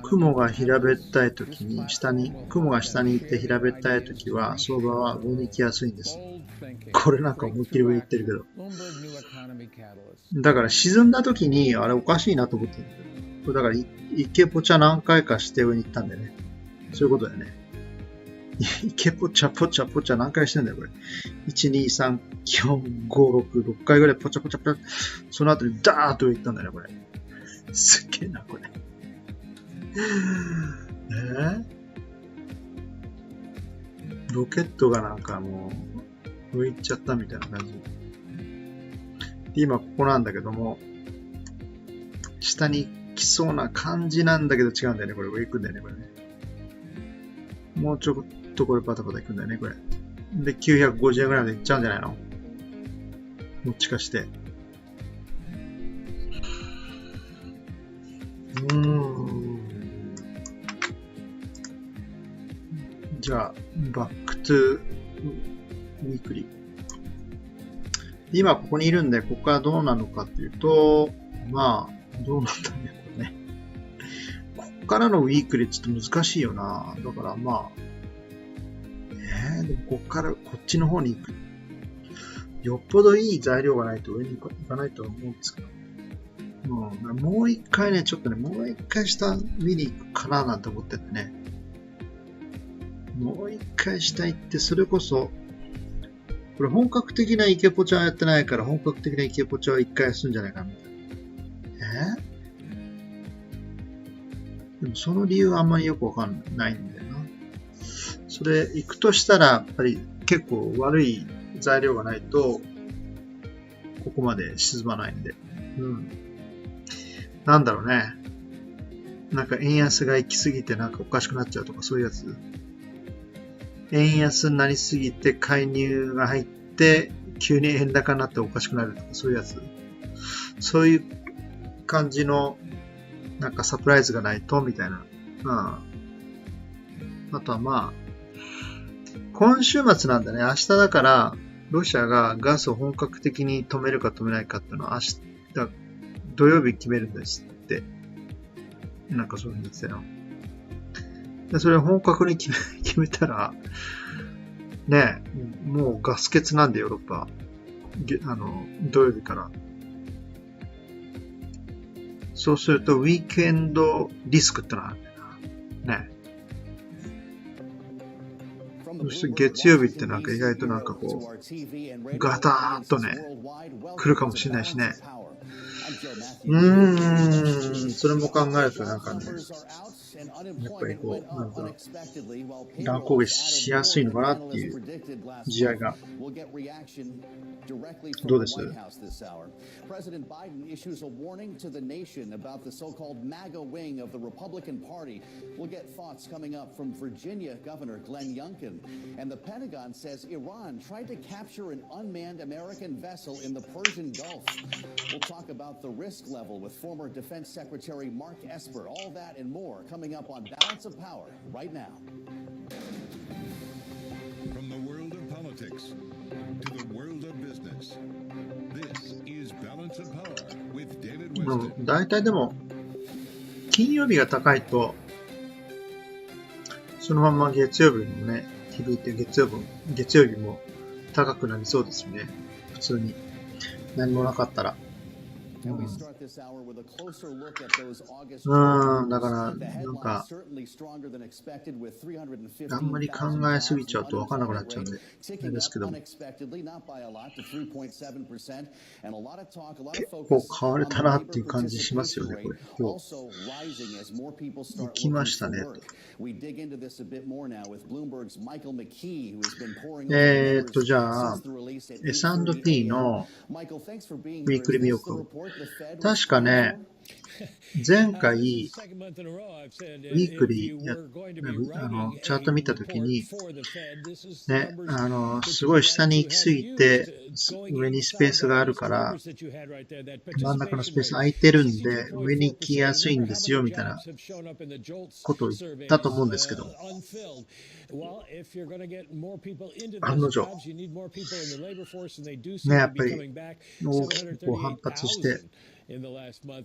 雲が平べったいときに、雲が下に行って平べったいときは、相場は上に行きやすいんです。これなんか思いっきり上行ってるけど。だから沈んだときに、あれおかしいなと思ってる。これだから、イケポチャ何回かして上に行ったんだよね。そういうことだよね。イケポチャポチャポチャ何回してんだよ、これ。1、2、3、4、5、6、6回ぐらいポチャポチャポチャ。その後にダーッと上行ったんだよね、これ。すっげえな、これ。ロケットがなんかもう、上行っちゃったみたいな感じ。で、今ここなんだけども、下に来そうな感じなんだけど違うんだよね、これ。上行くんだよね、これね。もうちょっとこれパタパタ行くんだよね、これ。で、950円ぐらいまで行っちゃうんじゃないの？もしかして。じゃあ、バックトゥウィークリー。今ここにいるんで、ここからどうなるのかっていうと、まあ、どうなんだろうね、これね。ここからのウィークリーちょっと難しいよな。だからまあ、でもここからこっちの方に行く。よっぽどいい材料がないと上に行かないと思うんですけど。もう一回ね、ちょっとね、もう一回下見に行くかななんて思っててね。もう一回下行って、それこそ、これ本格的なイケポチャはやってないから、本格的なイケポチャは一回するんじゃないかなみたいな。でもその理由はあんまりよくわかんないんだよな。それ行くとしたら、やっぱり結構悪い材料がないと、ここまで沈まないんで。なんだろうね。なんか円安が行き過ぎてなんかおかしくなっちゃうとかそういうやつ。円安になりすぎて介入が入って急に円高になっておかしくなるとかそういうやつ。そういう感じのなんかサプライズがないとみたいな。あとはまあ、今週末なんだね。明日だからロシアがガスを本格的に止めるか止めないかっていうのは明日、土曜日決めるんですって。なんかそういうふうに言ってたよ。でそれを本格に決めたら、ねえ、もうガス欠なんでヨーロッパ。土曜日から。そうすると、ウィークエンドリスクってのがあるんだよな。ねそして月曜日ってなんか意外となんかこう、ガターッとね、来るかもしれないしね。それも考えるとなんかね、やっぱりこう、なんか、乱高下しやすいのかなっていう試合が。どうです？President Biden issues a warning to the nation about the so-called MAGA wing of the Republican Party. We'll get thoughts coming up from Virginia Governor Glenn Youngkin. And the Pentagon says Iran tried to capture an unmanned American vessel in the Persian Gulf. We'll talk about the risk level with former Defense Secretary Mark Esper. All that and more coming up on Balance of Power right now. From the world of politics to the world of business, this is Balance of Power with David Weston. 大体でも金曜日が高いとそのまま月曜日もね響いて月曜日も高くなりそうですよね。普通に何もなかったら。だからなんかあんまり考えすぎちゃうと分からなくなっちゃうんであれですけども、結構買われたなっていう感じしますよね。これ今日行きましたねと。じゃあ S&P のウィークリー見ようか。確かね、前回、ウィークリー、チャート見たときに、ね、すごい下に行き過ぎて、上にスペースがあるから、真ん中のスペース空いてるんで、上に行きやすいんですよ、みたいなことを言ったと思うんですけど、案の定、ね、やっぱり大きくこう反発して、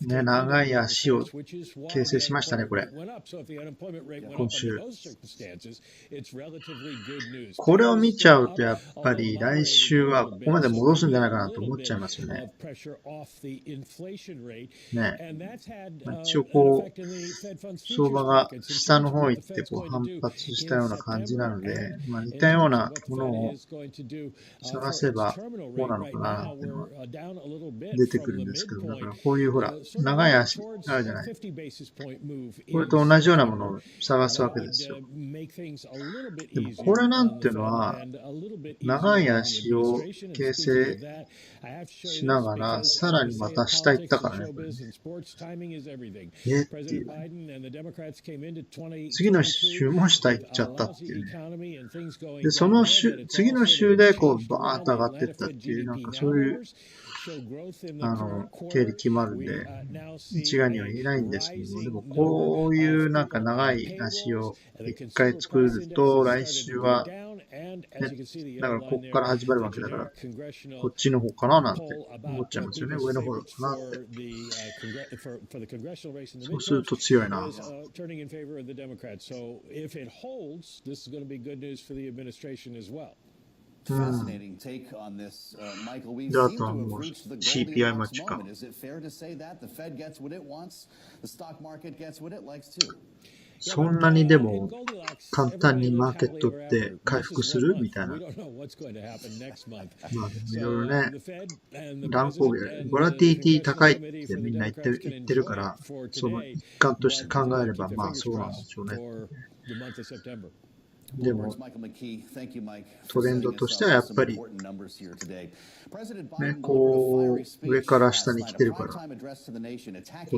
ね、長い足を形成しましたね、これ。今週。これを見ちゃうと、やっぱり来週はここまで戻すんじゃないかなと思っちゃいますよね。ね。一応こう、相場が下の方行ってこう反発したような感じなので、似たようなものを探せばこうなのかなっていうのは出てくるんですけど、だからこういうほら、長い足あるじゃない。これと同じようなものを探すわけですよ。でもこれなんていうのは、長い足を形成しながら、さらにまた下行ったからね。これっていう。次の週も下行っちゃったっていうね。で、その次の週でこう、バーッと上がっていったっていう、なんかそういう、経理決まるんで、一概には言えないんですけども、でもこういうなんか長い足を一回作ると、来週は、ね、だからここから始まるわけだから、こっちの方かななんて思っちゃいますよね。上の方かなって。そうすると強いな。で、あとはもう CPI 待ちか。そんなにでも簡単にマーケットって回復するみたいな。まあでもいろいろね、乱高下、ボラティリティ高いってみんな言ってるから、その一環として考えればまあそうなんでしょうね。でも、トレンドとしてはやっぱり、ね、こう、上から下に来てるから、こ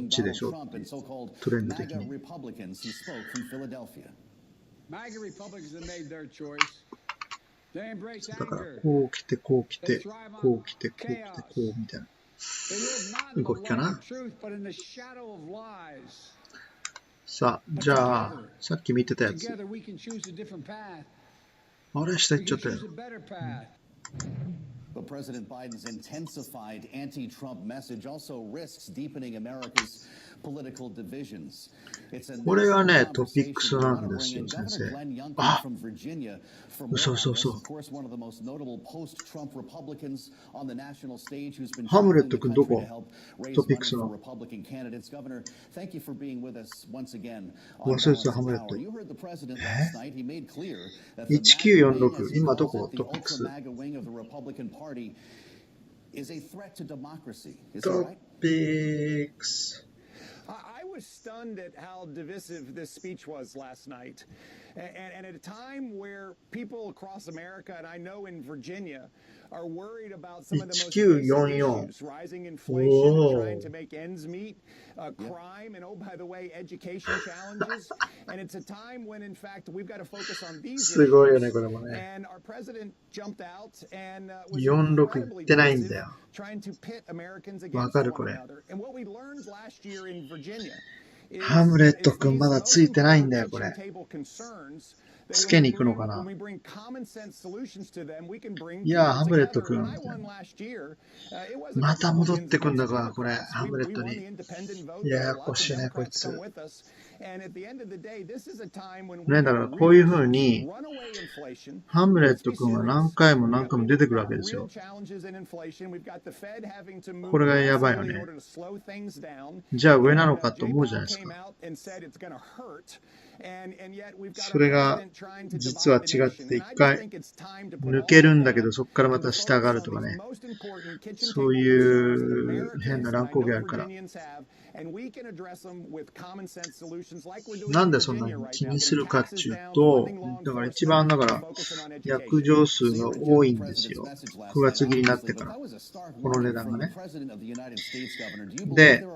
っちでしょっていう、トレンド的に。だから、こう来て、こう来て、こう来て、こう来て、こうみたいな動きかな。さあ、じゃあ、さっき見てたやつ。あれ、下行っちゃったよ。But President Biden's intensified anti-Trump message also risks deepening America's これがね、トピックスなんですよ、先生。あ、そうそうそう。ハムレット君どこ？トピックスの。忘れてた、ハムレット。1946、今どこ？トピックス。トピックス。I was stunned at how divisive this speech was last night. And at a time where people across America, and I know in Virginia, are worried about some of the most basic issues, rising inflation and trying to make ends meet, crime, and oh, by the way, education challenges. And it's a time when, in fact, we've got to focus on these issues. And our president jumped out and was incredibly divisive, trying to pit Americans against one another. And what we learned last year in Virginia is ハムレット君まだついてないんだよ、これ。つけに行くのかな。いや、ハムレット君。また戻ってくんだから、これ、ハムレットに。ややこしいね、こいつ。ね、だからこういう風に、ハムレット君は何回も何回も出てくるわけですよ。これがやばいよね。じゃあ上なのかと思うじゃないですか。それが実は違って一回抜けるんだけどそこからまた下がるとかね、そういう変な乱高下あるから、なんでそんなに気にするかっていうと、だから一番だから約定数が多いんですよ。9月切りになってからこの値段がね。で、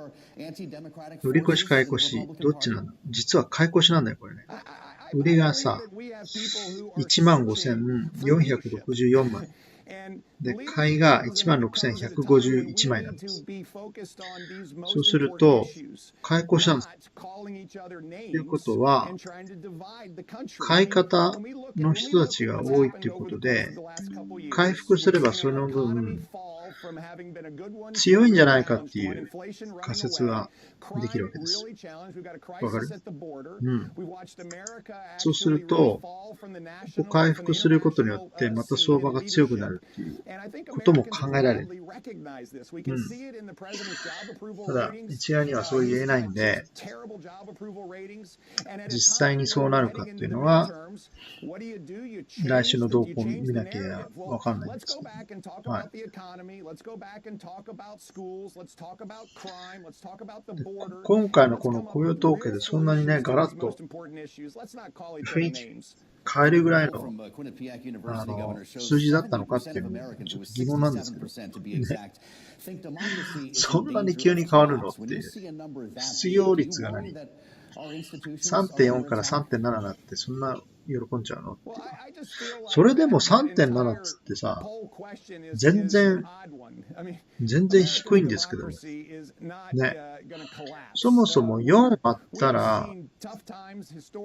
売り越し買い越しどっちなの？実は買い越しなんだよこれね。売りがさ 15,464 枚で、買いが 16,151 枚なんです。そうすると買い越しなんです。ということは買い方の人たちが多いということで、回復すればその分強いんじゃないかっていう仮説ができるわけです。わかる？うん。そうすると、回復することによってまた相場が強くなるっていうことも考えられる。うん。ただ、一概にはそう言えないんで、実際にそうなるかっていうのは、来週の動向を見なきゃわかんないんですけど、はい。今回のこの雇用統計でそんなにね、ガラッと雰囲気変えるぐらいの、数字だったのかっていうのもちょっと疑問なんですけど、ね、そんなに急に変わるのっていう、失業率が何 3.4 から 3.7 なってそんな喜んじゃうのっていう。それでも 3.7 つってさ、全然低いんですけどね。そもそも4あったら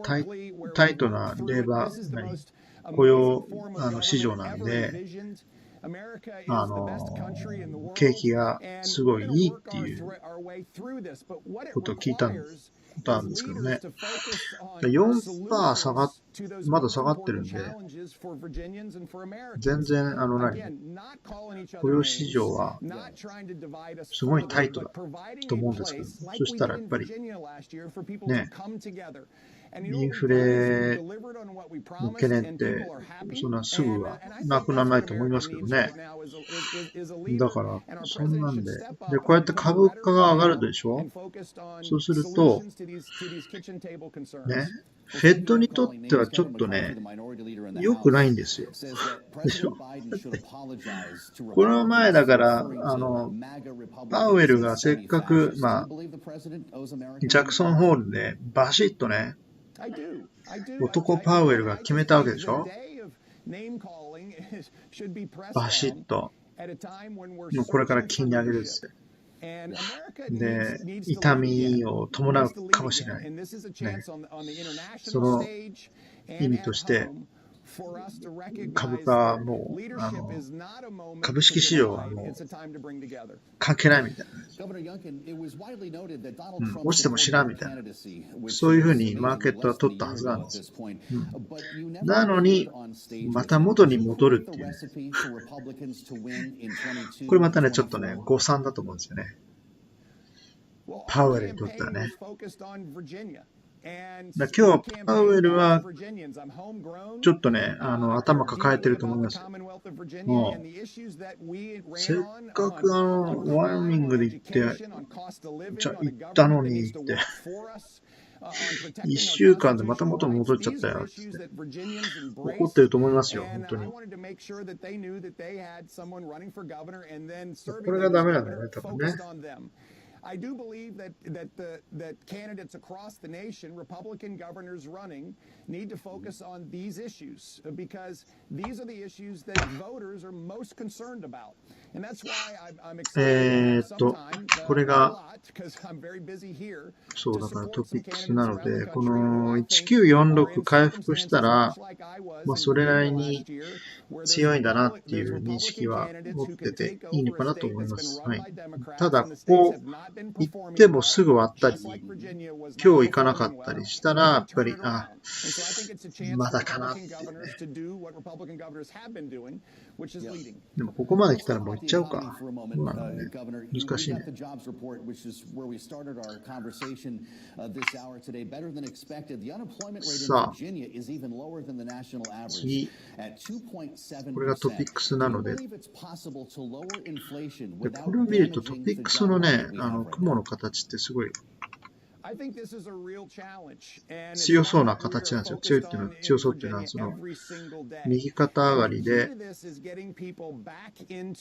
タイトなレーバー雇用市場なんで、景気がすごいいいっていうことを聞いたことあるんですけどね。4% まだ下がってるんで、全然雇用市場はすごいタイトだと思うんですけど、そしたらやっぱりね、インフレの懸念ってそんなすぐはなくならないと思いますけどね。だからそんなんで、こうやって株価が上がるでしょ。そうするとね、フェッドにとってはちょっとね、良くないんですよ。でしょ。この前だからパウエルがせっかくジャクソンホールでバシッとね、男パウエルが決めたわけでしょ。バシッと。もうこれから金利上げるっつって。で、痛みを伴うかもしれない。ね、その意味として、株価はもう、株式市場はもう、関係ないみたいな。落ちても知らんみたいな。そういうふうにマーケットは取ったはずなんですよ。なのに、また元に戻るっていうね。これまたね、ちょっとね、誤算だと思うんですよね。パウエルにとってはね。今日、パウエルは、ちょっとね、頭抱えてると思いますよ。もう、せっかくワイオミングで行って、行ったのにって、1週間でまた元に戻っちゃったよって。怒ってると思いますよ、本当に。これがダメなんだよね、多分ね。I do believe that candidates across the nation, Republican governors running, need to focus on these issues because these are the issues that voters are most concerned about. And that's why I'm excited sometime a lot because I'm very busy here. そうだからトピックスなので、この1946回復したら、まあそれなりに強いんだなっていう認識は持ってていいのかなと思います。はい。ただここ行ってもすぐ終わったり、今日行かなかったりしたら、やっぱり、まだかなっていうね。でもここまで来たらもう行っちゃうか。まあね、難しいね。さあ、次。これがトピックスなので、でこれを見るとトピックスのね、雲の形ってすごい強そうな形なんですよ。強いっていうのは、強そうっていうのは、その、右肩上がりで、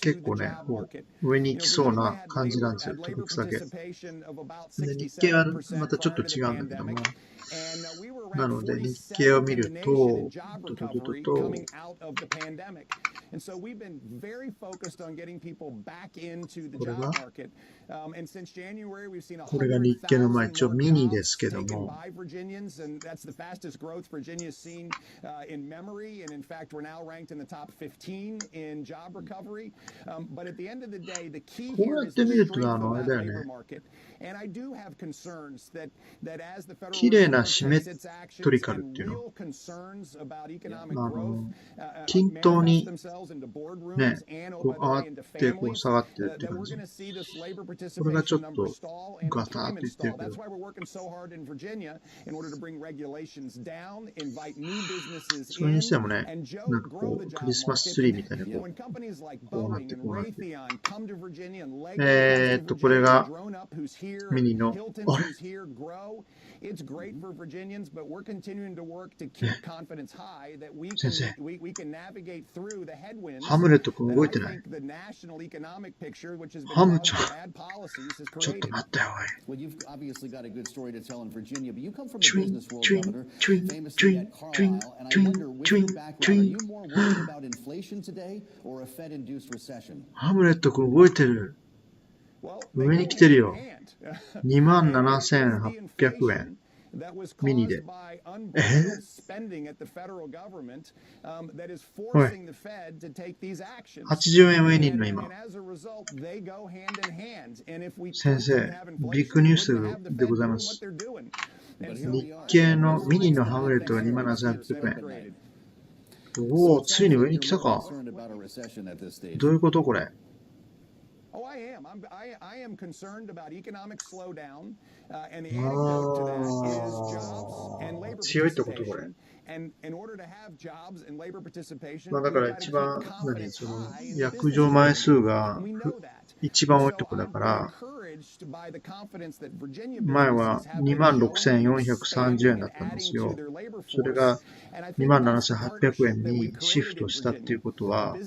結構ね、こう、上に行きそうな感じなんですよ、トピックスだけ。で、日経はまたちょっと違うんだけども、なので、日経を見ると、これが日経の前、一応ミニですけども、こうやって見ると、あれだよね。綺麗なシメトリカルっていうの。均等にね、こう上がって、こう下がってるっていう感じ。これがちょっとガターって言ってるけど。それにしてもね、なんかこう、クリスマスツリーみたいな、こうなって、こうなって。これが、ミニの、あれ先生、ハムレット君動いてない。ハムちゃん、ちょっと待ってよ、おい。チュイン、チュイン、チュイン、チュイン、チュイン、チュイン、チュイン、チュイン、チュイン。ハムレット君動いてる。上に来てるよ。27,800 円。ミニで。おい。80円上にいるの、今。先生、ビッグニュースでございます。日経のミニのハムレットが27,800円。おお、ついに上に来たか。どういうことこれ。強いってことこれ。まあだから一番その約定枚数が一番多いとこだから、前は 26,430 円だったんですよ。それが 27,800 円にシフトしたっていうことは、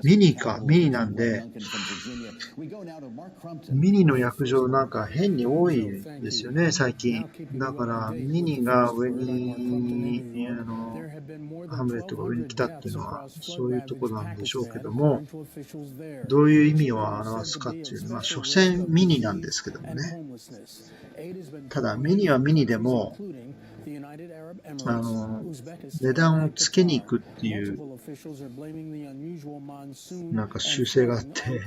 ミニか、ミニなんで、ミニの約定なんか変に多いですよね、最近。だから、ミニが上に、ハムレットが上に来たっていうのは、そういうところなんでしょうけども、どういう意味を表すかっていうのは、所詮ミニなんですけどもね。ただ、ミニはミニでも、値段をつけに行くっていう、なんか習性があって、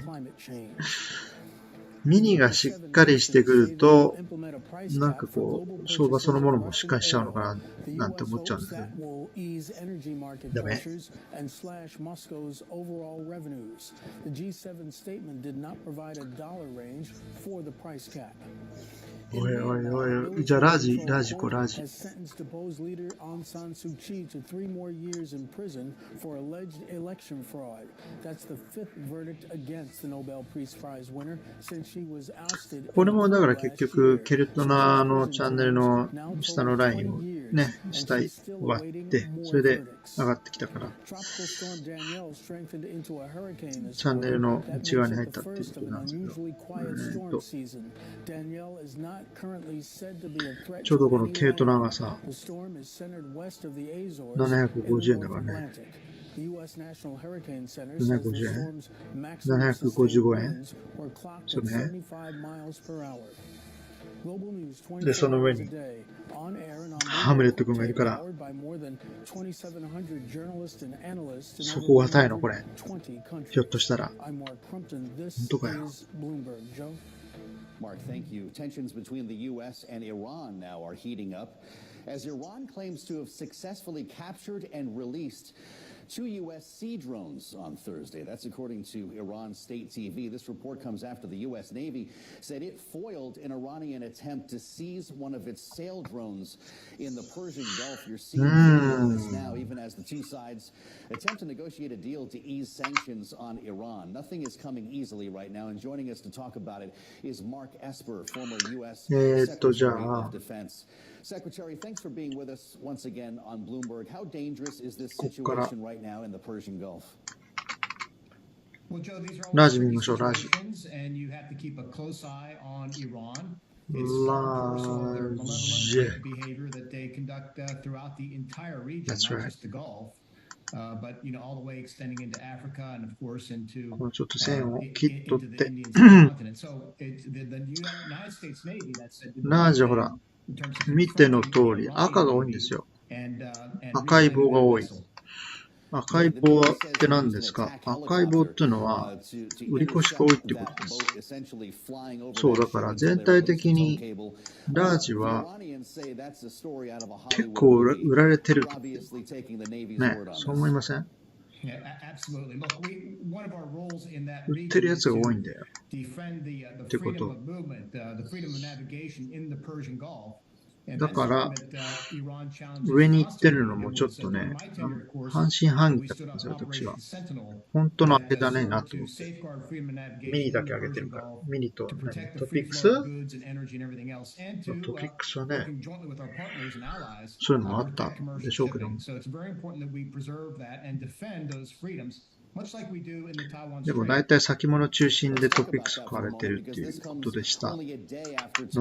ミニがしっかりしてくると、なんかこう、相場そのものもしっかりしちゃうのかな、なんて思っちゃうんだけど。ダメ。おいおいおい、じゃあラジ。これもだから結局、ケルトナのチャンネルの下のラインをね、下割って、それで上がってきたから、チャンネルの内側に入ったっていうことなんですけど、ちょうどこのケルトナがさ、750円だからね。750円 ?755 円そうね。で、その上に、ハムレット君がいるから、そこがたいのこれ。ひょっとしたら。本当かよ。Mark, thank you. Tensions between the U.S. and Iran now are heating up as Iran claims to have successfully captured and released 2 U.S. sea drones on Thursday. That's according to Iran state TV. This report comes after the U.S. Navy said it foiled an Iranian attempt to seize one of its sail drones in the Persian Gulf. You're seeing this now, even as the two sides attempt to negotiate a deal to ease sanctions on Iran. Nothing is coming easily right now, and joining us to talk about it is Mark Esper, former U.S. Secretary of Defense. Secretary, thanks for being with us once again on Bloomberg. How dangerous is this situation right now in the Persian Gulf? Well, Joe, these are all situations, and you have to keep a close eye on Iran. It's universal their malevolent behavior that they conduct throughout the entire region, not just the Gulf, but all the way extending into Africa and, of course, into the Indian subcontinent. So the United States Navy, that said, 見ての通り、赤が多いんですよ。赤い棒が多い。赤い棒って何ですか？赤い棒っていうのは、売り越しが多いってことです。そう、だから全体的に、ラージは結構売られてる。ね、そう思いません？売ってるやつが多いんだよ。ってこと。だから、上に行ってるのもちょっとね、半信半疑だったんですよ、私は。本当のあれだねなと思って。ミニだけ上げてるから。ミニと、トピックストピックスはね、そういうのもあったでしょうけども。でも大体先物中心でトピックス買われてるっていうことでしたの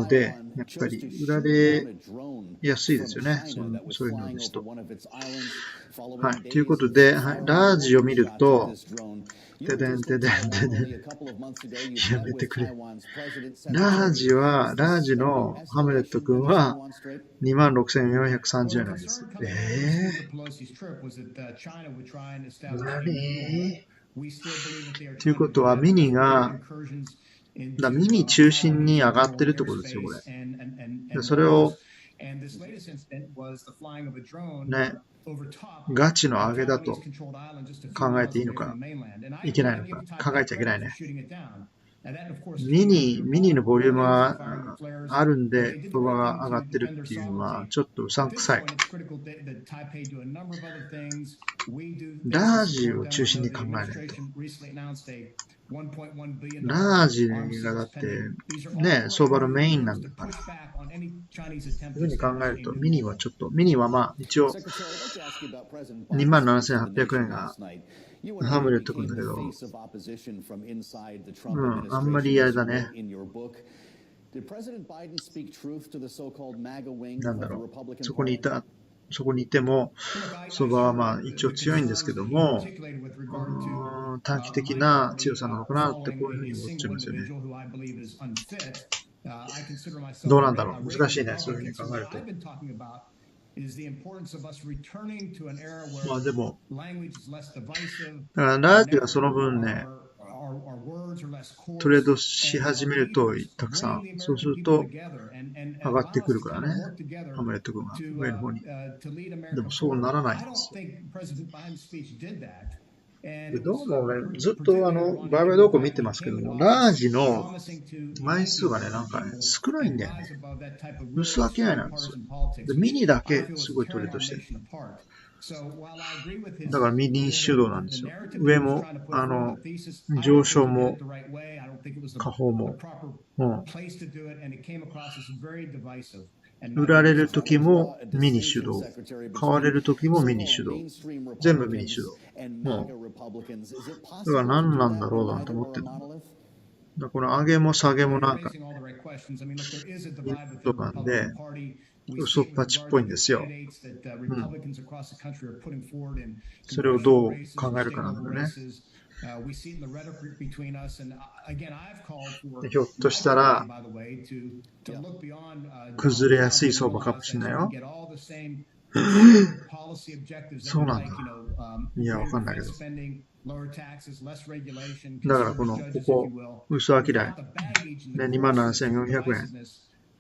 で、やっぱり売られやすいですよね。そういうのですと。はい。ということで、はい、ラージを見ると、てでん。やめてくれ。ラージのハムレット君は 26,430 円なんです。何？ということは、ミニ中心に上がってるってことですよ、これ。でそれを、ね、ガチの上げだと考えていいのか、いけないのか、考えちゃいけないね。ミニのボリュームはあるんで、相場が上がってるっていうのは、ちょっとうさんくさい。ラージを中心に考えないと。ラージがだって、ね、相場のメインなんだから。そういうふうに考えると、ミニはちょっと、ミニはまあ、一応、27,800 円が、ハムレットくんだけど、あんまり嫌だね。なんだろう、そこにいても、相場はまあ一応強いんですけども、短期的な強さなのかなってこういうふうに思っちゃいますよね。どうなんだろう、難しいね、そういうふうに考えると。まあでも、だからラージはその分ね、トレードし始めるとたくさん、そうすると上がってくるからね、ハムレット君が上の方に。でもそうならないんですよ。どうも俺、ずっと売買動向見てますけども、ラージの枚数がね、なんかね、少ないんだよね。薄商いなんですよ。でミニだけすごいトレードしてる。だからミニ主導なんですよ。上も、上昇も、下方も、売られるときもミニ主導。買われるときもミニ主導。全部ミニ主導。だから何なんだろうなと思ってる。だからこの上げも下げもなんか、となんで、嘘っぱちっぽいんですよ。それをどう考えるかなんだよね。ひょっとしたら、崩れやすい相場かもしれないよ。そうなんだ。いや、わかんないけど。だからここ、嘘商い、ね、27,400 円。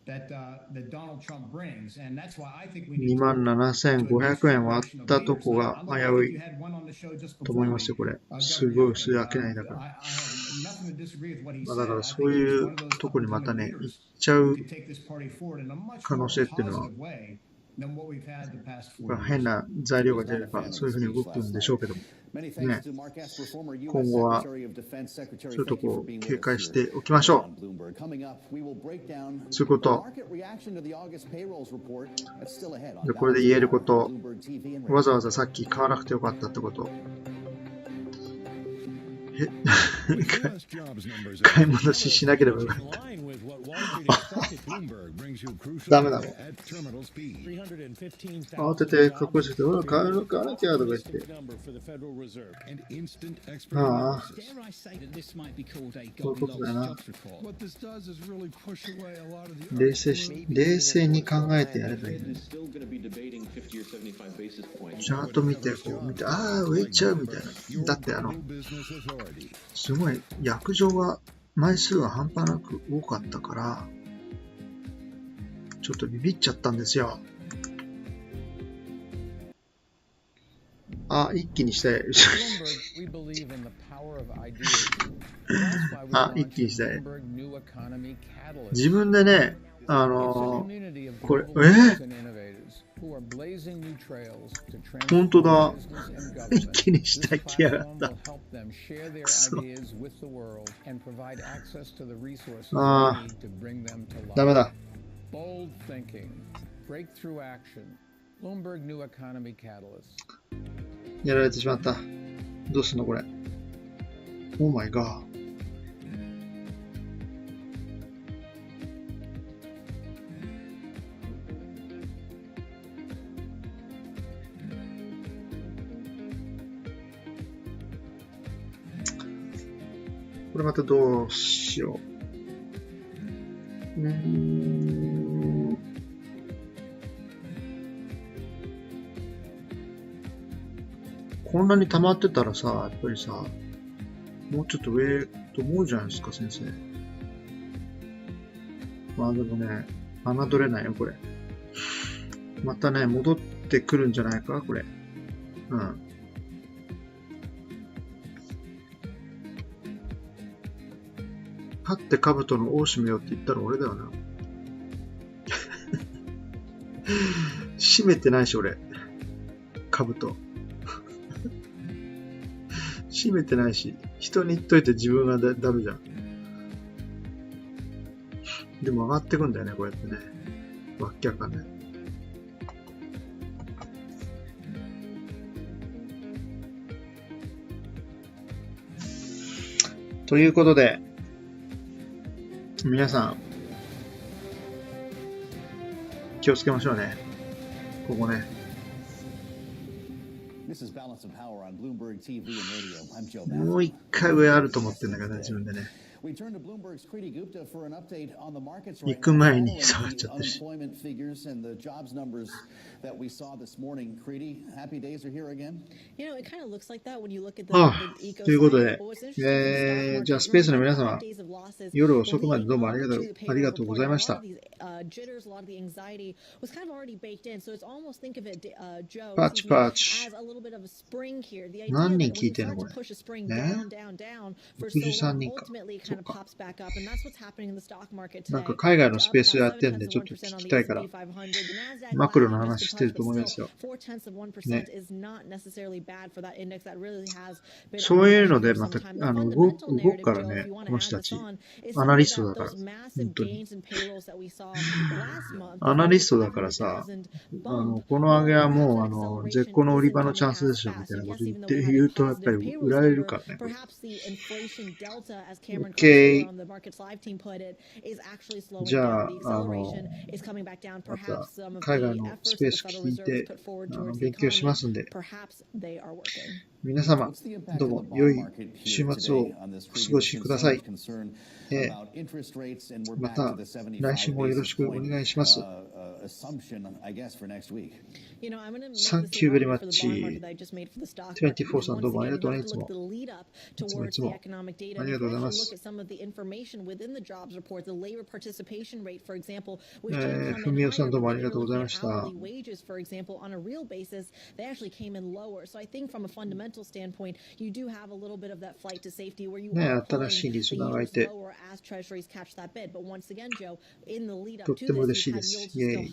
27,500 円割ったとこが危ういと思いますよ、これ。すごい薄い商いだから。だからそういうとこにまたね、行っちゃう可能性っていうのは、変な材料が出ればそういうふうに動くんでしょうけども、ね、今後はそういうとこを警戒しておきましょう。そういうこと。で、これで言えること、わざわざさっき買わなくてよかったってこと。買い戻ししなければよかった。ダメだもん。慌てて格好してて、買わなきゃとか言って。ああ。そういうことだよな。冷静に考えてやればいいね。ちゃんと見て、ああ、上行っちゃうみたいな。だってすごい、約定が、枚数が半端なく多かったから、ちょっとビビっちゃったんですよ。あ、一気にしたい。あ、一気にしたい。自分でね、これ、本当だ。一気にしたいきやがった。くそ。ああ、ダメだ。やられてしまった。どうすんのこれ。オーマイガー。これまたどうしよう。こんなに溜まってたらさ、やっぱりさ、もうちょっと上と思うじゃないですか、先生。まあでもね、侮れないよ、これ。またね、戻ってくるんじゃないか、これ。うん。勝って兜の大締めよって言ったら俺だよな。閉めてないし、俺。兜。閉めてないし、人に言っといて自分がダメじゃん。でも上がってくんだよね、こうやってね。わっきゃかんね。ということで、皆さん、気をつけましょうね。ここね。もう一回上あると思ってんだけどね、自分でね。行く前に下がっちゃってるし。ということで、じゃあスペースの皆様、夜遅くまでどうもありがとうございました。パチパチ。何人聞いてんのこれ。ね、63人か。そうか。なんか海外のスペースやってんでちょっと聞きたいから、マクロの話してると思いますよ。ね。そういうのでまた動くからね、この人たち。アナリストだから。本当に。アナリストだからさ、この上げはもう絶好の売り場のチャンスですよみたいなこと言うとやっぱり売られるからね。OK。じゃあ、また海外のスペース聞いて勉強しますんで、皆様どうも良い週末をお過ごしください。また来週もよろしくお願いします。Thank you very much. 24さんどうもありがとうね。いつもありがとうございます。ふみおさんどうもありがとうございました。ね、新しいリスナーがいてとっても嬉しいです。イエーイ。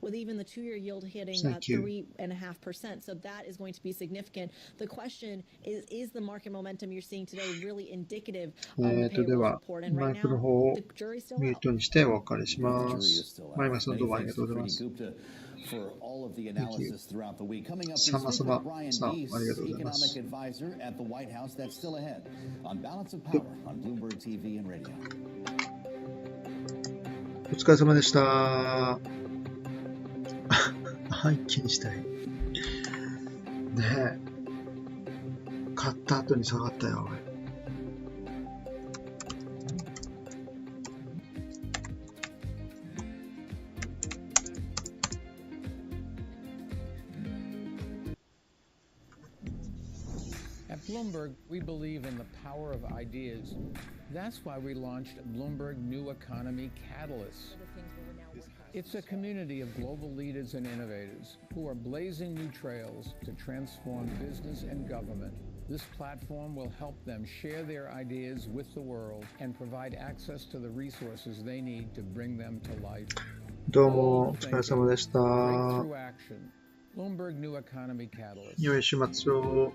with even the 2-year yield hitting 3.5%. So that is going to be significant. The question is the market momentum you're seeing today really indicative of the payroll report? And right now, the jury's still out. ミュートにしてお別れします。マイマさんどうもありがとうございます。For all of the analysis throughout the week. Coming up this week, Brian Deese, economic advisor at the White House. That's still ahead on Balance of Power on Bloomberg TV and Radio. お疲れ様でした。拝見したい。ねえ。買った後に下がったよ。At Bloomberg, we believe in the power of ideas. That's why we launched Bloomberg New Economy Catalyst. It's a community of global leaders and innovators who are blazing new trails to transform business and government. This platform will help them share their ideas with the world and provide access to the resources they need to bring them to life. どうもお疲れ様でした。Breakthrough action. Bloomberg New Economy Catalyst. 良い週末を。